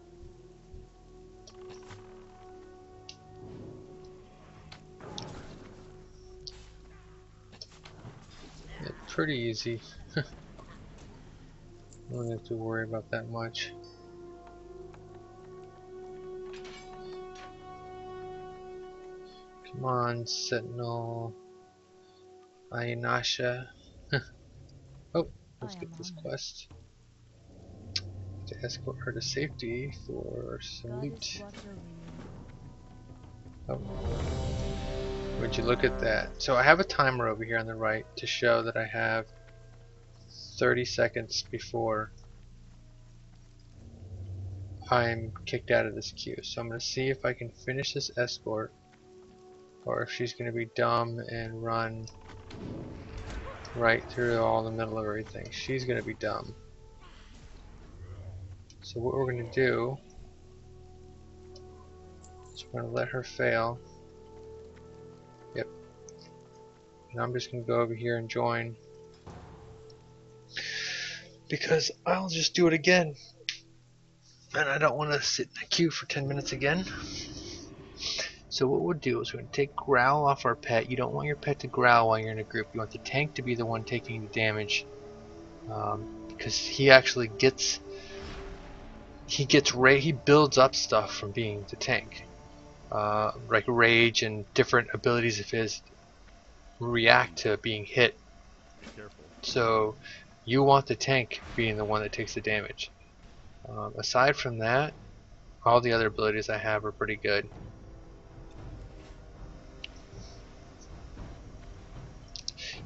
Yeah, pretty easy. Don't have to worry about that much. Come on, Sentinel. Ayinasha. Oh, let's I get am this honored. quest. To escort her to safety for some Goddess loot. watch over you. Oh, would you look at that? So I have a timer over here on the right to show that I have 30 seconds before I'm kicked out of this queue. So I'm going to see if I can finish this escort, or if she's going to be dumb and run right through all the middle of everything. She's going to be dumb. So what we're going to do is we're going to let her fail. Yep. And I'm just going to go over here and join, because I'll just do it again. And I don't want to sit in a queue for 10 minutes again. So what we'll do is we're going to take growl off our pet. You don't want your pet to growl while you're in a group. You want the tank to be the one taking the damage, because he actually gets he builds up stuff from being the tank, like rage and different abilities of his react to being hit. Be careful. So you want the tank being the one that takes the damage. Aside from that, all the other abilities I have are pretty good.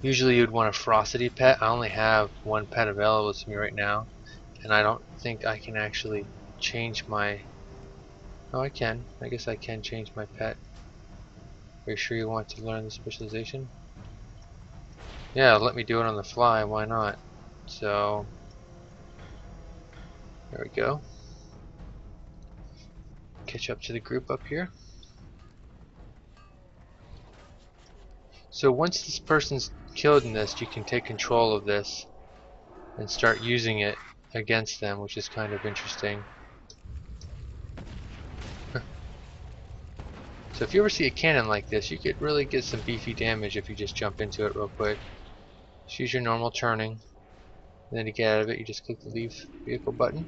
Usually you'd want a ferocity pet. I only have one pet available to me right now, and I don't think I can actually change my... Oh, I can. I guess I can change my pet. Are you sure you want to learn the specialization? Yeah, let me do it on the fly. Why not? So, there we go. Catch up to the group up here. So once this person's killed in this, you can take control of this and start using it against them, which is kind of interesting. So if you ever see a cannon like this, you could really get some beefy damage if you just jump into it real quick. Just use your normal turning, and then to get out of it, you just click the leave vehicle button.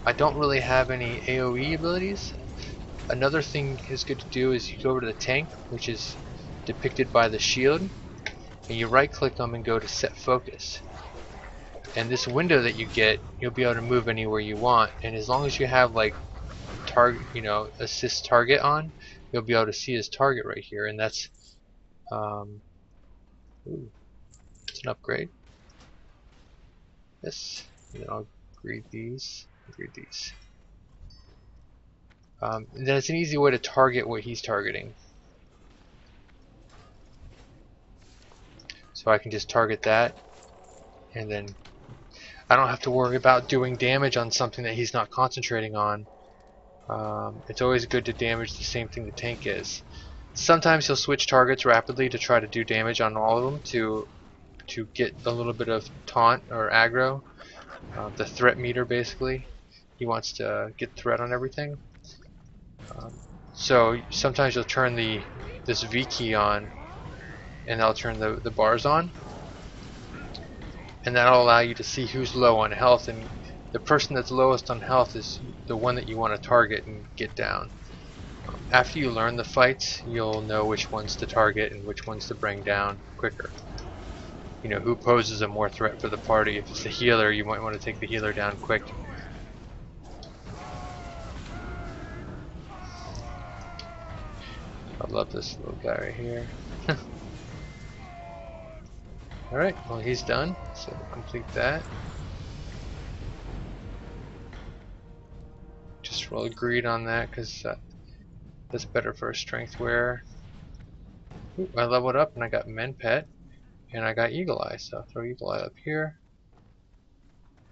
I don't really have any AoE abilities. Another thing is good to do is you go over to the tank, which is depicted by the shield, and you right click them and go to set focus. And this window that you get, you'll be able to move anywhere you want, and as long as you have like target, assist target on, you'll be able to see his target right here, and that's ooh, it's an upgrade. Yes, and then I'll greet these. And then it's an easy way to target what he's targeting. So I can just target that, and then I don't have to worry about doing damage on something that he's not concentrating on. It's always good to damage the same thing the tank is. Sometimes he'll switch targets rapidly to try to do damage on all of them to get a little bit of taunt or aggro. The threat meter, basically. He wants to get threat on everything. So sometimes you'll turn this V key on, and that'll turn the bars on, and that'll allow you to see who's low on health, and the person that's lowest on health is the one that you want to target and get down. After you learn the fights, you'll know which ones to target and which ones to bring down quicker. You know, who poses a more threat for the party. If it's the healer, you might want to take the healer down quick. I love this little guy right here. Alright, well he's done, so we'll complete that. Just roll greed on that because that's better for a strength wearer. Ooh, I leveled up and I got Men Pet and I got Eagle Eye, so I'll throw Eagle Eye up here.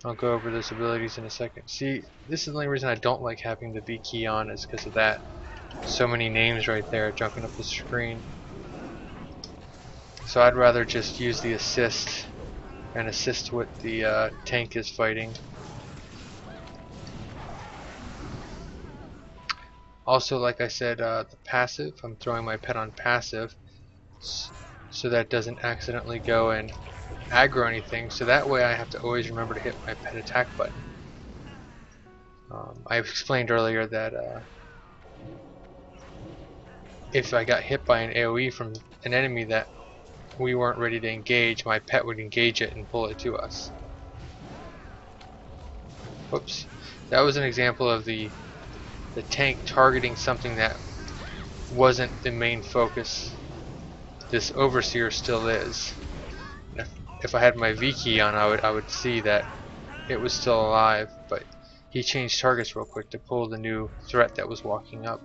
I'll go over those abilities in a second. See, this is the only reason I don't like having the V key on is because of that. So many names right there jumping up the screen. So I'd rather just use the assist and assist what the tank is fighting. Also, like I said, the passive, I'm throwing my pet on passive so that doesn't accidentally go and aggro anything, so that way I have to always remember to hit my pet attack button. I explained earlier that if I got hit by an AoE from an enemy that we weren't ready to engage, my pet would engage it and pull it to us. Whoops. That was an example of the tank targeting something that wasn't the main focus. This Overseer still is. If I had my V key on, I would see that it was still alive, but he changed targets real quick to pull the new threat that was walking up.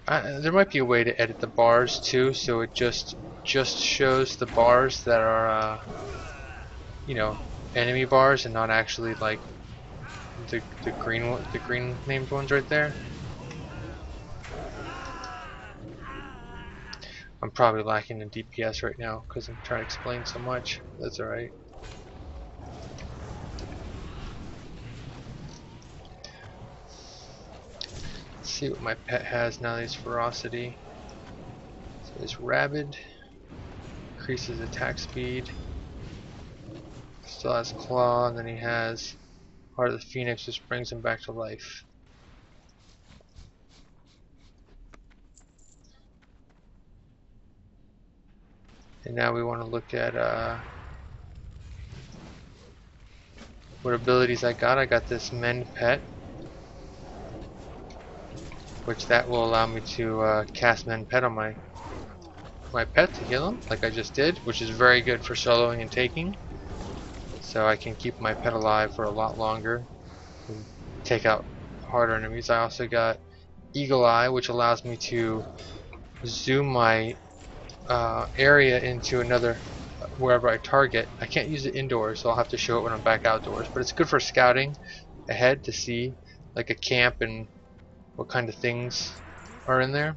There might be a way to edit the bars too, so it just shows the bars that are you know, enemy bars and not actually like the green named ones right there. I'm probably lacking in DPS right now because I'm trying to explain so much. That's alright. Let's see what my pet has now that he's ferocity. So he's rabid, increases attack speed, still has claw, and then he has Heart of the Phoenix, which brings him back to life. And now we want to look at what abilities I got. I got this Mend Pet, which that will allow me to cast Mend Pet on my pet to heal him, like I just did, which is very good for soloing and taking. So I can keep my pet alive for a lot longer and take out harder enemies. I also got Eagle Eye, which allows me to zoom my area into another wherever I target. I can't use it indoors, so I'll have to show it when I'm back outdoors. But it's good for scouting ahead to see like a camp and what kind of things are in there.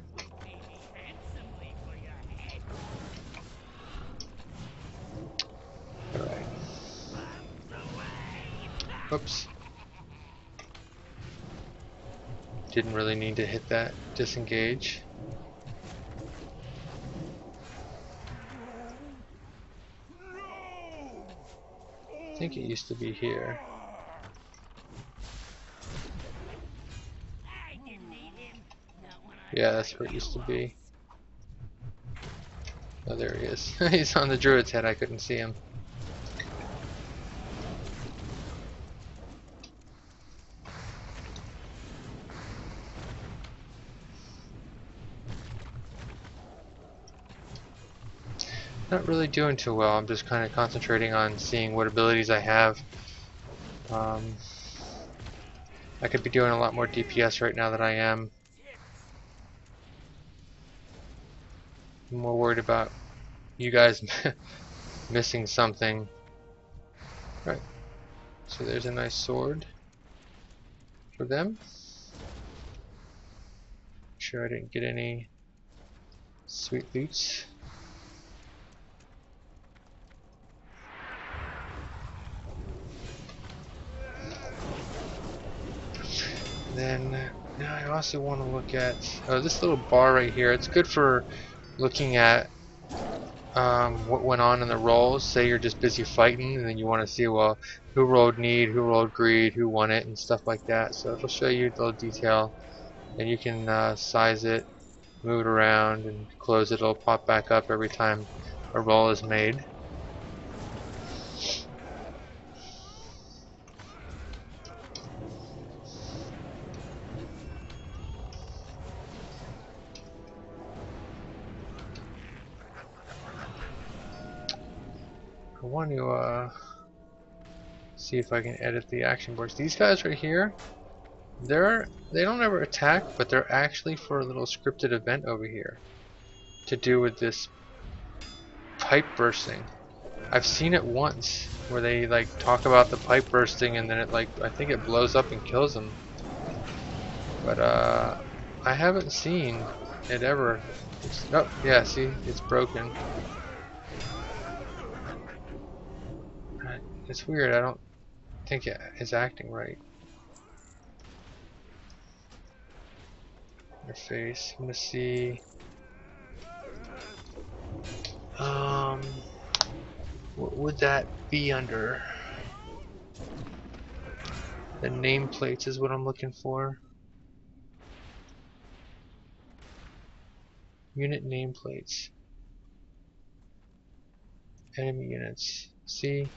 Alright. Whoops. Didn't really need to hit that disengage. I think it used to be here. Yeah, that's where it used to be. Oh, there he is. He's on the druid's head. I couldn't see him. Not really doing too well. I'm just kind of concentrating on seeing what abilities I have. I could be doing a lot more DPS right now than I am. I'm more worried about you guys missing something. Right. So there's a nice sword for them. Sure I didn't get any sweet loots. Then now I also want to look at this little bar right here. It's good for looking at what went on in the rolls. Say you're just busy fighting and then you want to see, well, who rolled need, who rolled greed, who won it, and stuff like that. So it'll show you the detail, and you can size it, move it around, and close it. It'll pop back up every time a roll is made. I want to see if I can edit the action boards. These guys right here, they don't ever attack, but they're actually for a little scripted event over here to do with this pipe bursting. I've seen it once where they like talk about the pipe bursting and then it like I think it blows up and kills them. But I haven't seen it ever. Oh yeah, see, it's broken. It's weird. I don't think it is acting right. Their face. I'm gonna see. Um, what would that be under? The nameplates is what I'm looking for. Unit nameplates. Enemy units. See?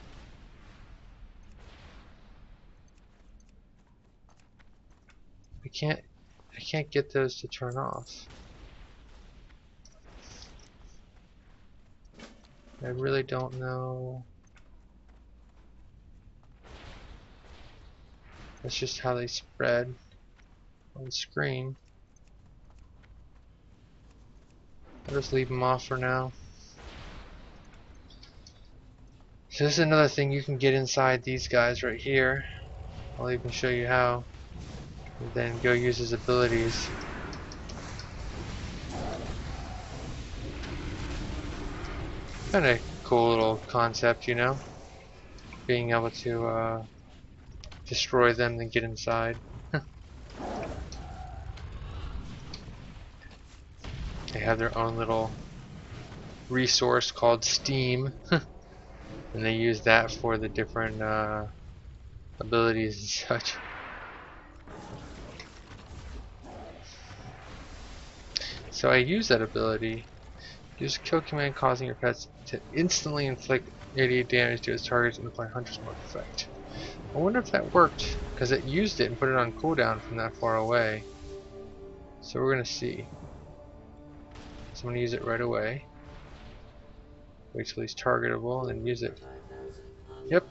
I can't get those to turn off. I really don't know. That's just how they spread on the screen. I'll just leave them off for now. So this is another thing, you can get inside these guys right here. I'll even show you how. And then go use his abilities. Kind of cool little concept, you know? Being able to destroy them and get inside. They have their own little resource called Steam. And they use that for the different abilities and such. So I use that ability. Use a kill command causing your pets to instantly inflict 88 damage to its targets and apply Hunter's Mark effect. I wonder if that worked, because it used it and put it on cooldown from that far away. So we're going to see. So I'm going to use it right away. Wait till he's targetable and then use it. Yep.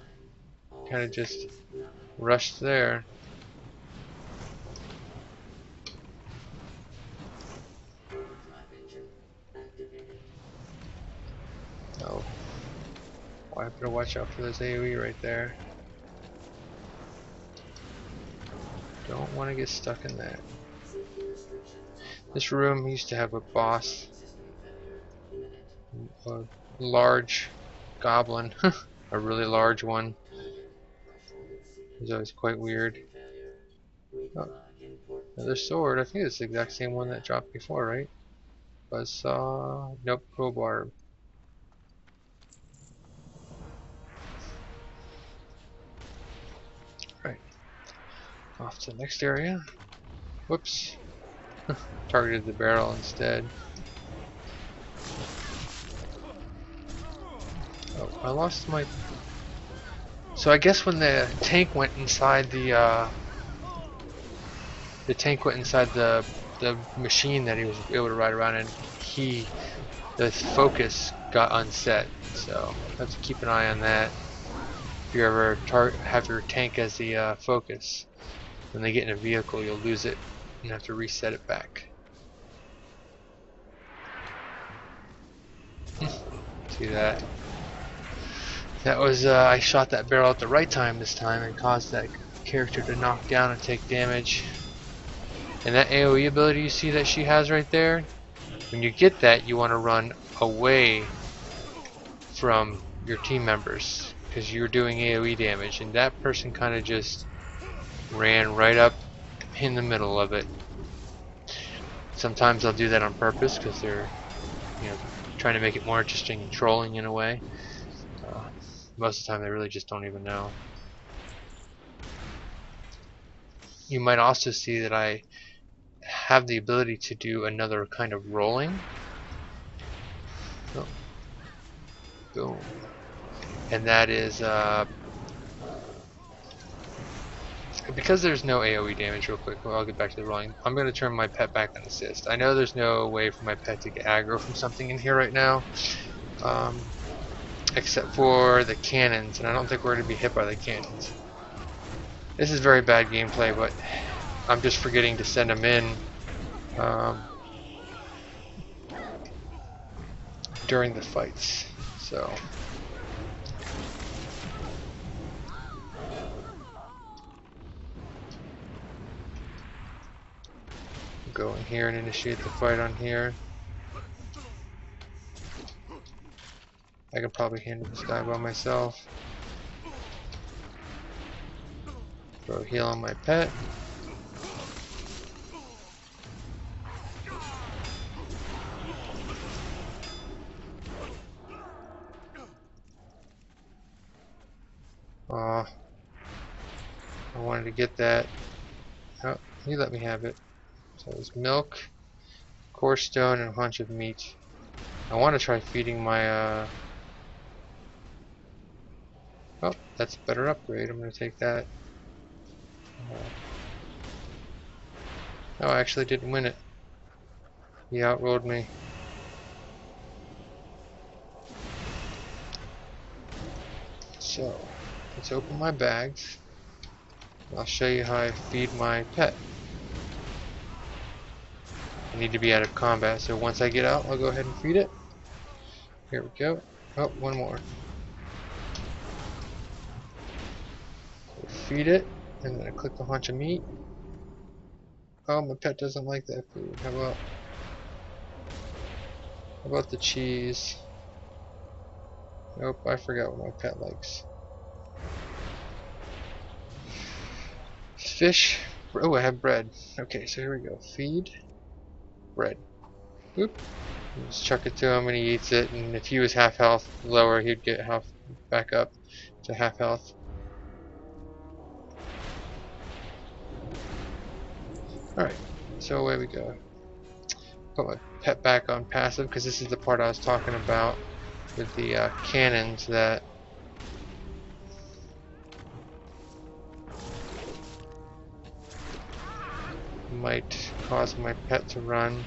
Kind of just rushed there. Oh. Well, I better watch out for this AoE right there. Don't want to get stuck in that. This room used to have a boss. A large goblin. A really large one. It was always quite weird. Oh, another sword. I think it's the exact same one that dropped before, right? Buzzsaw. Nope, crowbar. Right. Off to the next area. Whoops. Targeted the barrel instead. Oh, I lost my... So I guess when the tank went inside the tank went inside the machine that he was able to ride around in, the focus got unset. So have to keep an eye on that. If you ever have your tank as the focus, when they get in a vehicle, you'll lose it and have to reset it back. See that? That was I shot that barrel at the right time this time and caused that character to knock down and take damage. And that AoE ability you see that she has right there, when you get that, you want to run away from your team members because you're doing AoE damage, and that person kind of just ran right up in the middle of it. Sometimes I'll do that on purpose because they're, you know, trying to make it more interesting and trolling in a way. Most of the time they really just don't even know. You might also see that I have the ability to do another kind of rolling. Oh. Boom. And that is because there's no AoE damage. Real quick, I'll get back to the rolling. I'm going to turn my pet back on assist. I know there's no way for my pet to get aggro from something in here right now, except for the cannons, and I don't think we're going to be hit by the cannons. This is very bad gameplay, but I'm just forgetting to send them in during the fights. So go in here and initiate the fight on here. I can probably handle this guy by myself. Throw a heal on my pet. Aw, I wanted to get that. Oh, he let me have it. So it's milk, core stone, and a bunch of meat. I want to try feeding my oh, that's a better upgrade. I'm going to take that. Oh, I actually didn't win it. He outrolled me. So, let's open my bags. I'll show you how I feed my pet. I need to be out of combat, so once I get out, I'll go ahead and feed it. Here we go. Oh, one more. So feed it, and then I click the haunch of meat. Oh, my pet doesn't like that food. How about the cheese? Nope, I forgot what my pet likes. Fish. Oh, I have bread. Okay, so here we go. Feed. Bread. Oop. Just chuck it to him and he eats it, and if he was half health lower, he'd get half back up to half health. Alright, so away we go. Put my pet back on passive, because this is the part I was talking about with the cannons that might cause my pet to run.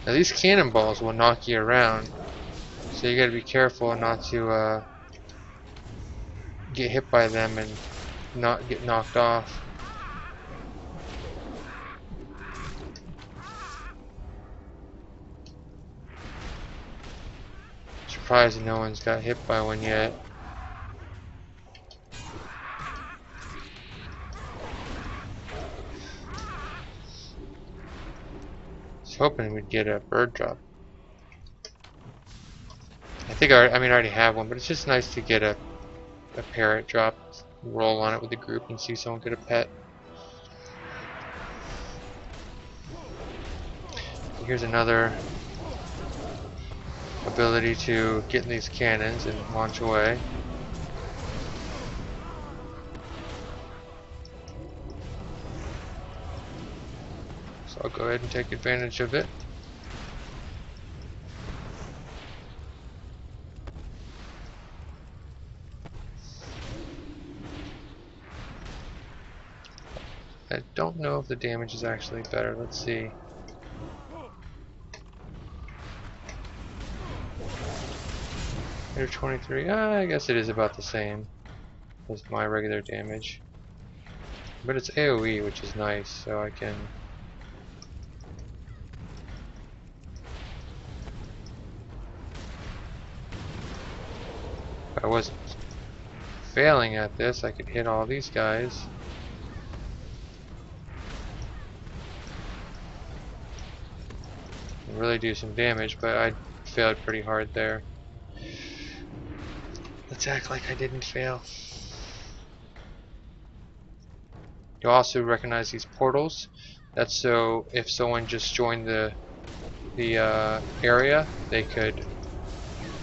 Now these cannonballs will knock you around, so you gotta be careful not to get hit by them and not get knocked off. Surprised no one's got hit by one yet. I was hoping we'd get a bird drop. I already have one, but it's just nice to get a parrot drop, roll on it with the group and see someone get a pet. Here's another ability to get in these cannons and launch away. So I'll go ahead and take advantage of it. I don't know if the damage is actually better. Let's see. Here 23. I guess it is about the same as my regular damage. But it's AoE, which is nice, so I can... If I wasn't failing at this, I could hit all these guys. And really do some damage, but I failed pretty hard there. Let's act like I didn't fail. You'll also recognize these portals. That's so if someone just joined the area, they could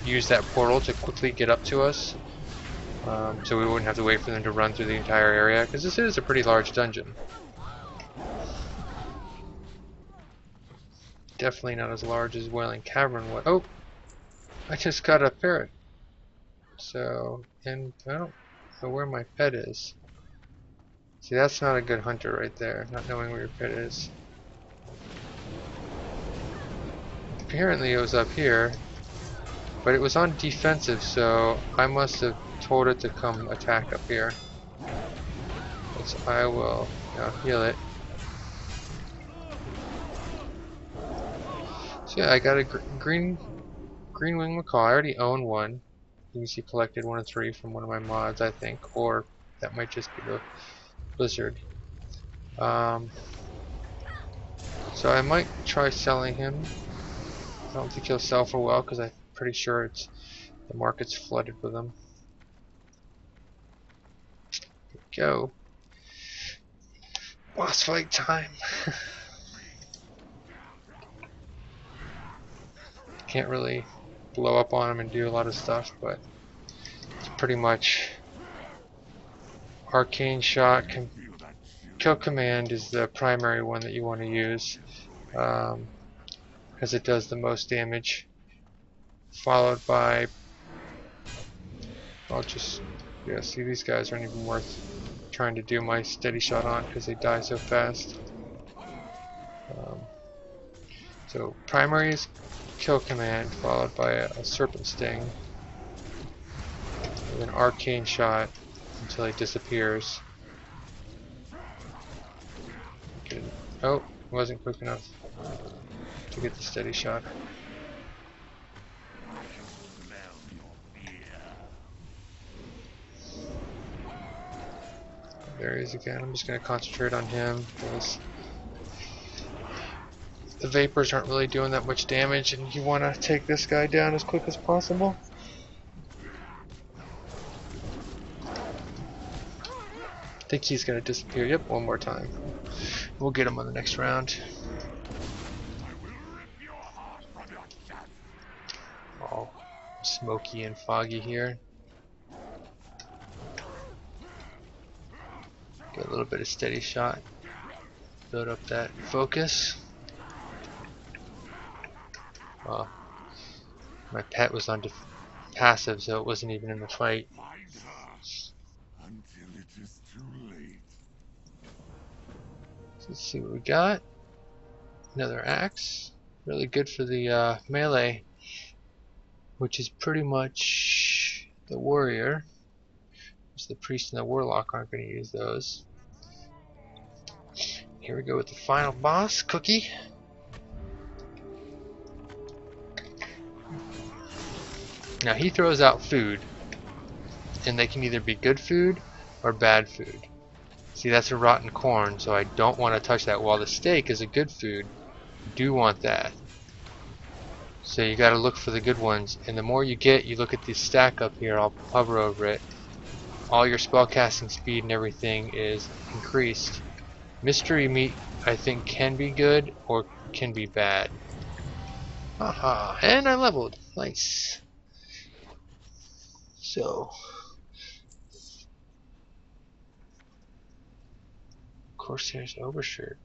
use that portal to quickly get up to us. So we wouldn't have to wait for them to run through the entire area, because this is a pretty large dungeon. Definitely not as large as Wailing Cavern was. Oh! I just got a ferret. So, and I don't know where my pet is. See, that's not a good hunter right there, not knowing where your pet is. Apparently it was up here, but it was on defensive, so I must have told it to come attack up here. So I will now heal it. So yeah, I got a green wing macaw. I already own one. You can see collected 1 of 3 from one of my mods, I think, or that might just be the Blizzard. So I might try selling him. I don't think he'll sell for well because I'm pretty sure the market's flooded with them. Here we go. Boss fight time. Can't really blow up on him and do a lot of stuff, but it's pretty much arcane shot. Kill command is the primary one that you want to use, because it does the most damage, followed by, yeah, see, these guys aren't even worth trying to do my steady shot on because they die so fast. So primary is kill command, followed by a serpent sting, with an arcane shot until he disappears. Get it. Oh, wasn't quick enough to get the steady shot. There he is again. I'm just going to concentrate on him because the vapors aren't really doing that much damage, and you want to take this guy down as quick as possible. I think he's going to disappear. Yep, one more time. We'll get him on the next round. All smoky and foggy here. Get a little bit of steady shot. Build up that focus. Well, my pet was on passive, so it wasn't even in the fight. Until it is too late. So let's see what we got. Another axe. Really good for the melee, which is pretty much the warrior. Because the priest and the warlock aren't going to use those. Here we go with the final boss, Cookie. Now he throws out food, and they can either be good food or bad food. See, that's a rotten corn, so I don't want to touch that. While the steak is a good food, you do want that. So you got to look for the good ones, and the more you get, you look at this stack up here. I'll hover over it. All your spellcasting speed and everything is increased. Mystery meat, I think, can be good or can be bad. Haha, and I leveled. Nice. So, Corsair's overshirt.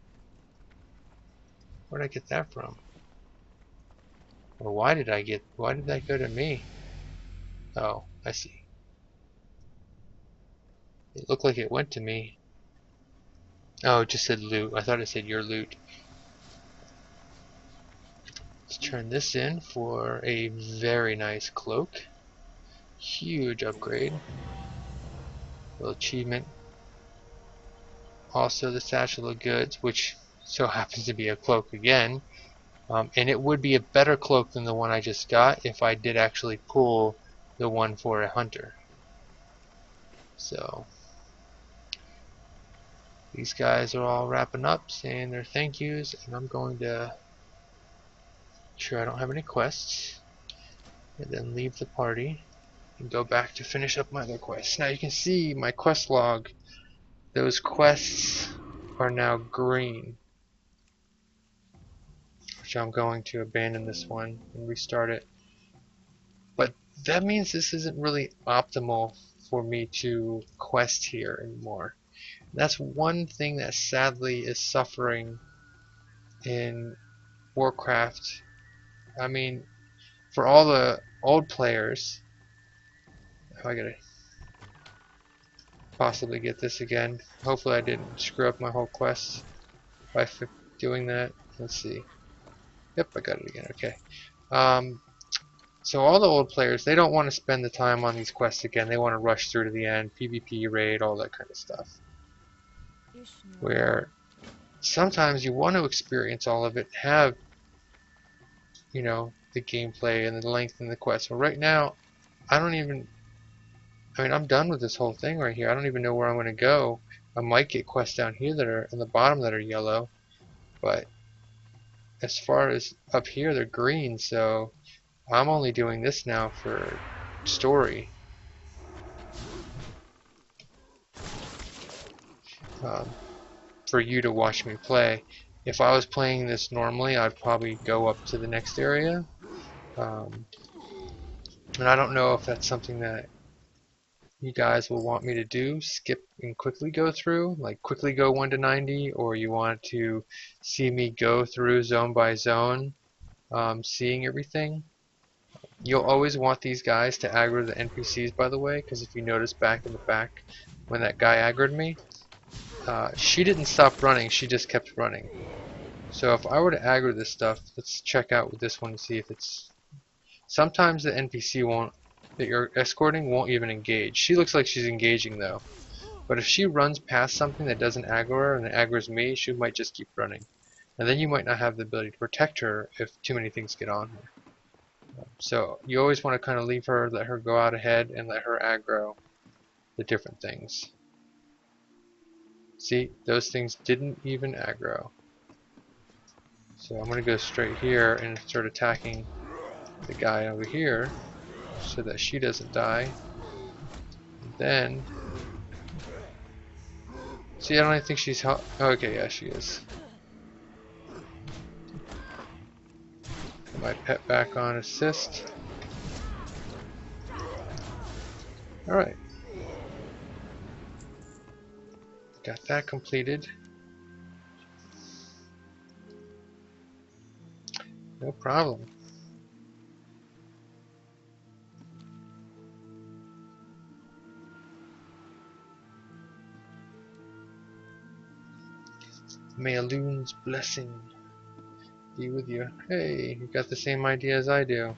Where'd I get that from? Or why did that go to me? Oh, I see. It looked like it went to me. Oh, it just said loot. I thought it said your loot. Let's turn this in for a very nice cloak. Huge upgrade. Little achievement. Also the satchel of goods, which so happens to be a cloak again. And it would be a better cloak than the one I just got if I did actually pull the one for a hunter. So these guys are all wrapping up, saying their thank yous, and I'm going to make sure I don't have any quests, and then leave the party and go back to finish up my other quests. Now you can see my quest log. Those quests are now green, which I'm going to abandon this one and restart it. But that means this isn't really optimal for me to quest here anymore. That's one thing that sadly is suffering in Warcraft. I mean, for all the old players, if I gotta possibly get this again. Hopefully I didn't screw up my whole quest by doing that. Let's see. Yep, I got it again. Okay. So all the old players, they don't want to spend the time on these quests again. They want to rush through to the end, PvP, raid, all that kind of stuff. Where sometimes you want to experience all of it, have, you know, the gameplay and the length and the quest. Well, right now, I mean, I'm done with this whole thing right here. I don't even know where I'm going to go. I might get quests down here that are in the bottom that are yellow, but as far as up here, they're green, so I'm only doing this now for story. For you to watch me play. If I was playing this normally, I'd probably go up to the next area. And I don't know if that's something that you guys will want me to do, skip and quickly go through, like quickly go 1 to 90, or you want to see me go through zone by zone, seeing everything. You'll always want these guys to aggro the NPCs, by the way, because if you notice back in the back when that guy aggroed me, she didn't stop running, she just kept running. So if I were to aggro this stuff, let's check out with this one to see if it's... Sometimes the NPC that you're escorting won't even engage. She looks like she's engaging though. But if she runs past something that doesn't aggro her and it aggroes me, she might just keep running. And then you might not have the ability to protect her if too many things get on her. So you always want to kind of leave her, let her go out ahead, and let her aggro the different things. See, those things didn't even aggro. So I'm going to go straight here and start attacking the guy over here so that she doesn't die. And then, see, I don't even think she's okay, yeah, she is. Put my pet back on assist. Alright. Got that completed. No problem. May a loon's blessing be with you. Hey, you got the same idea as I do.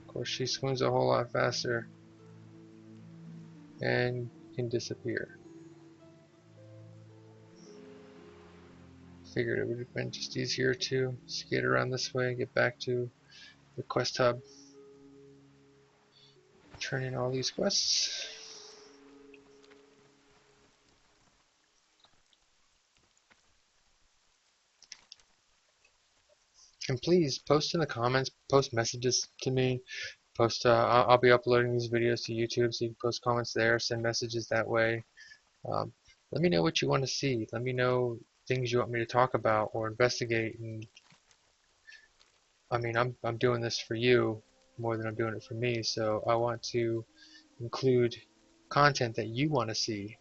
Of course, she swims a whole lot faster and can disappear. Figured it would have been just easier to skate around this way, get back to the quest hub, turn in all these quests. And please post in the comments, post messages to me, post. I'll be uploading these videos to YouTube, so you can post comments there, send messages that way. Um, let me know what you want to see. Let me know things you want me to talk about or investigate. And I mean, I'm doing this for you more than I'm doing it for me, so I want to include content that you want to see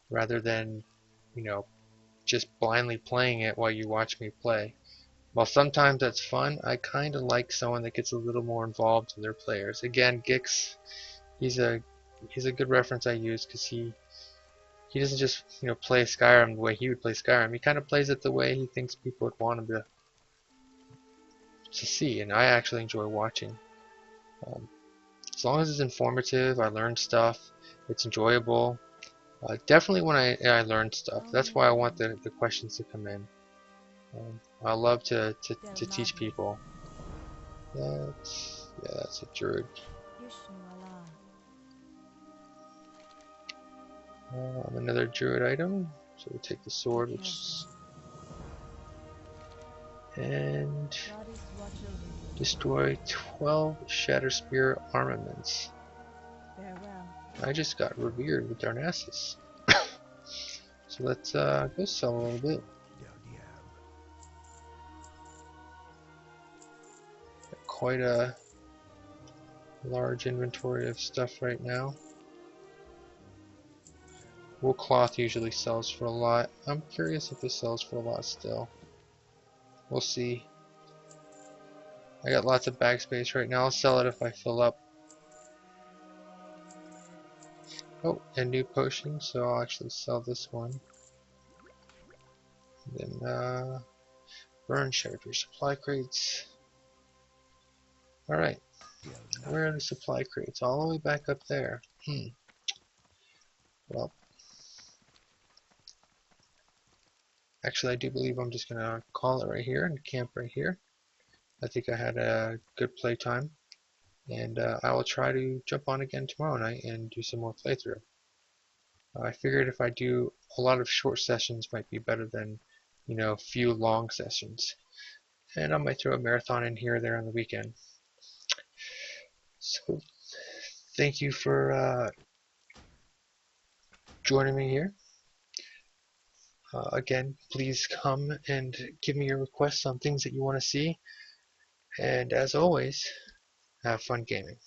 rather than, you know, just blindly playing it while you watch me play. While sometimes that's fun, I kind of like someone that gets a little more involved in their players. Again, Gix, he's a good reference I use because he doesn't just play Skyrim the way he would play Skyrim. He kind of plays it the way he thinks people would want him to see, and I actually enjoy watching. As long as it's informative, I learn stuff, it's enjoyable. Definitely when I learn stuff. That's why I want the questions to come in. I love to teach people. That's a druid. Another druid item. So we'll take the sword, which is, and destroy 12 Shatter Spear armaments. I just got revered with Darnassus. So let's go sell a little bit. Got quite a large inventory of stuff right now. Wool cloth usually sells for a lot. I'm curious if it sells for a lot still. We'll see. I got lots of bag space right now. I'll sell it if I fill up. Oh, and new potion, so I'll actually sell this one. And then burn shelter supply crates. Alright. Where are the supply crates? All the way back up there. Well, actually I do believe I'm just gonna call it right here and camp right here. I think I had a good play time, and I will try to jump on again tomorrow night and do some more playthrough. I figured if I do a lot of short sessions might be better than, few long sessions. And I might throw a marathon in here or there on the weekend. So thank you for joining me here. Again, please come and give me your requests on things that you want to see. And as always, have fun gaming.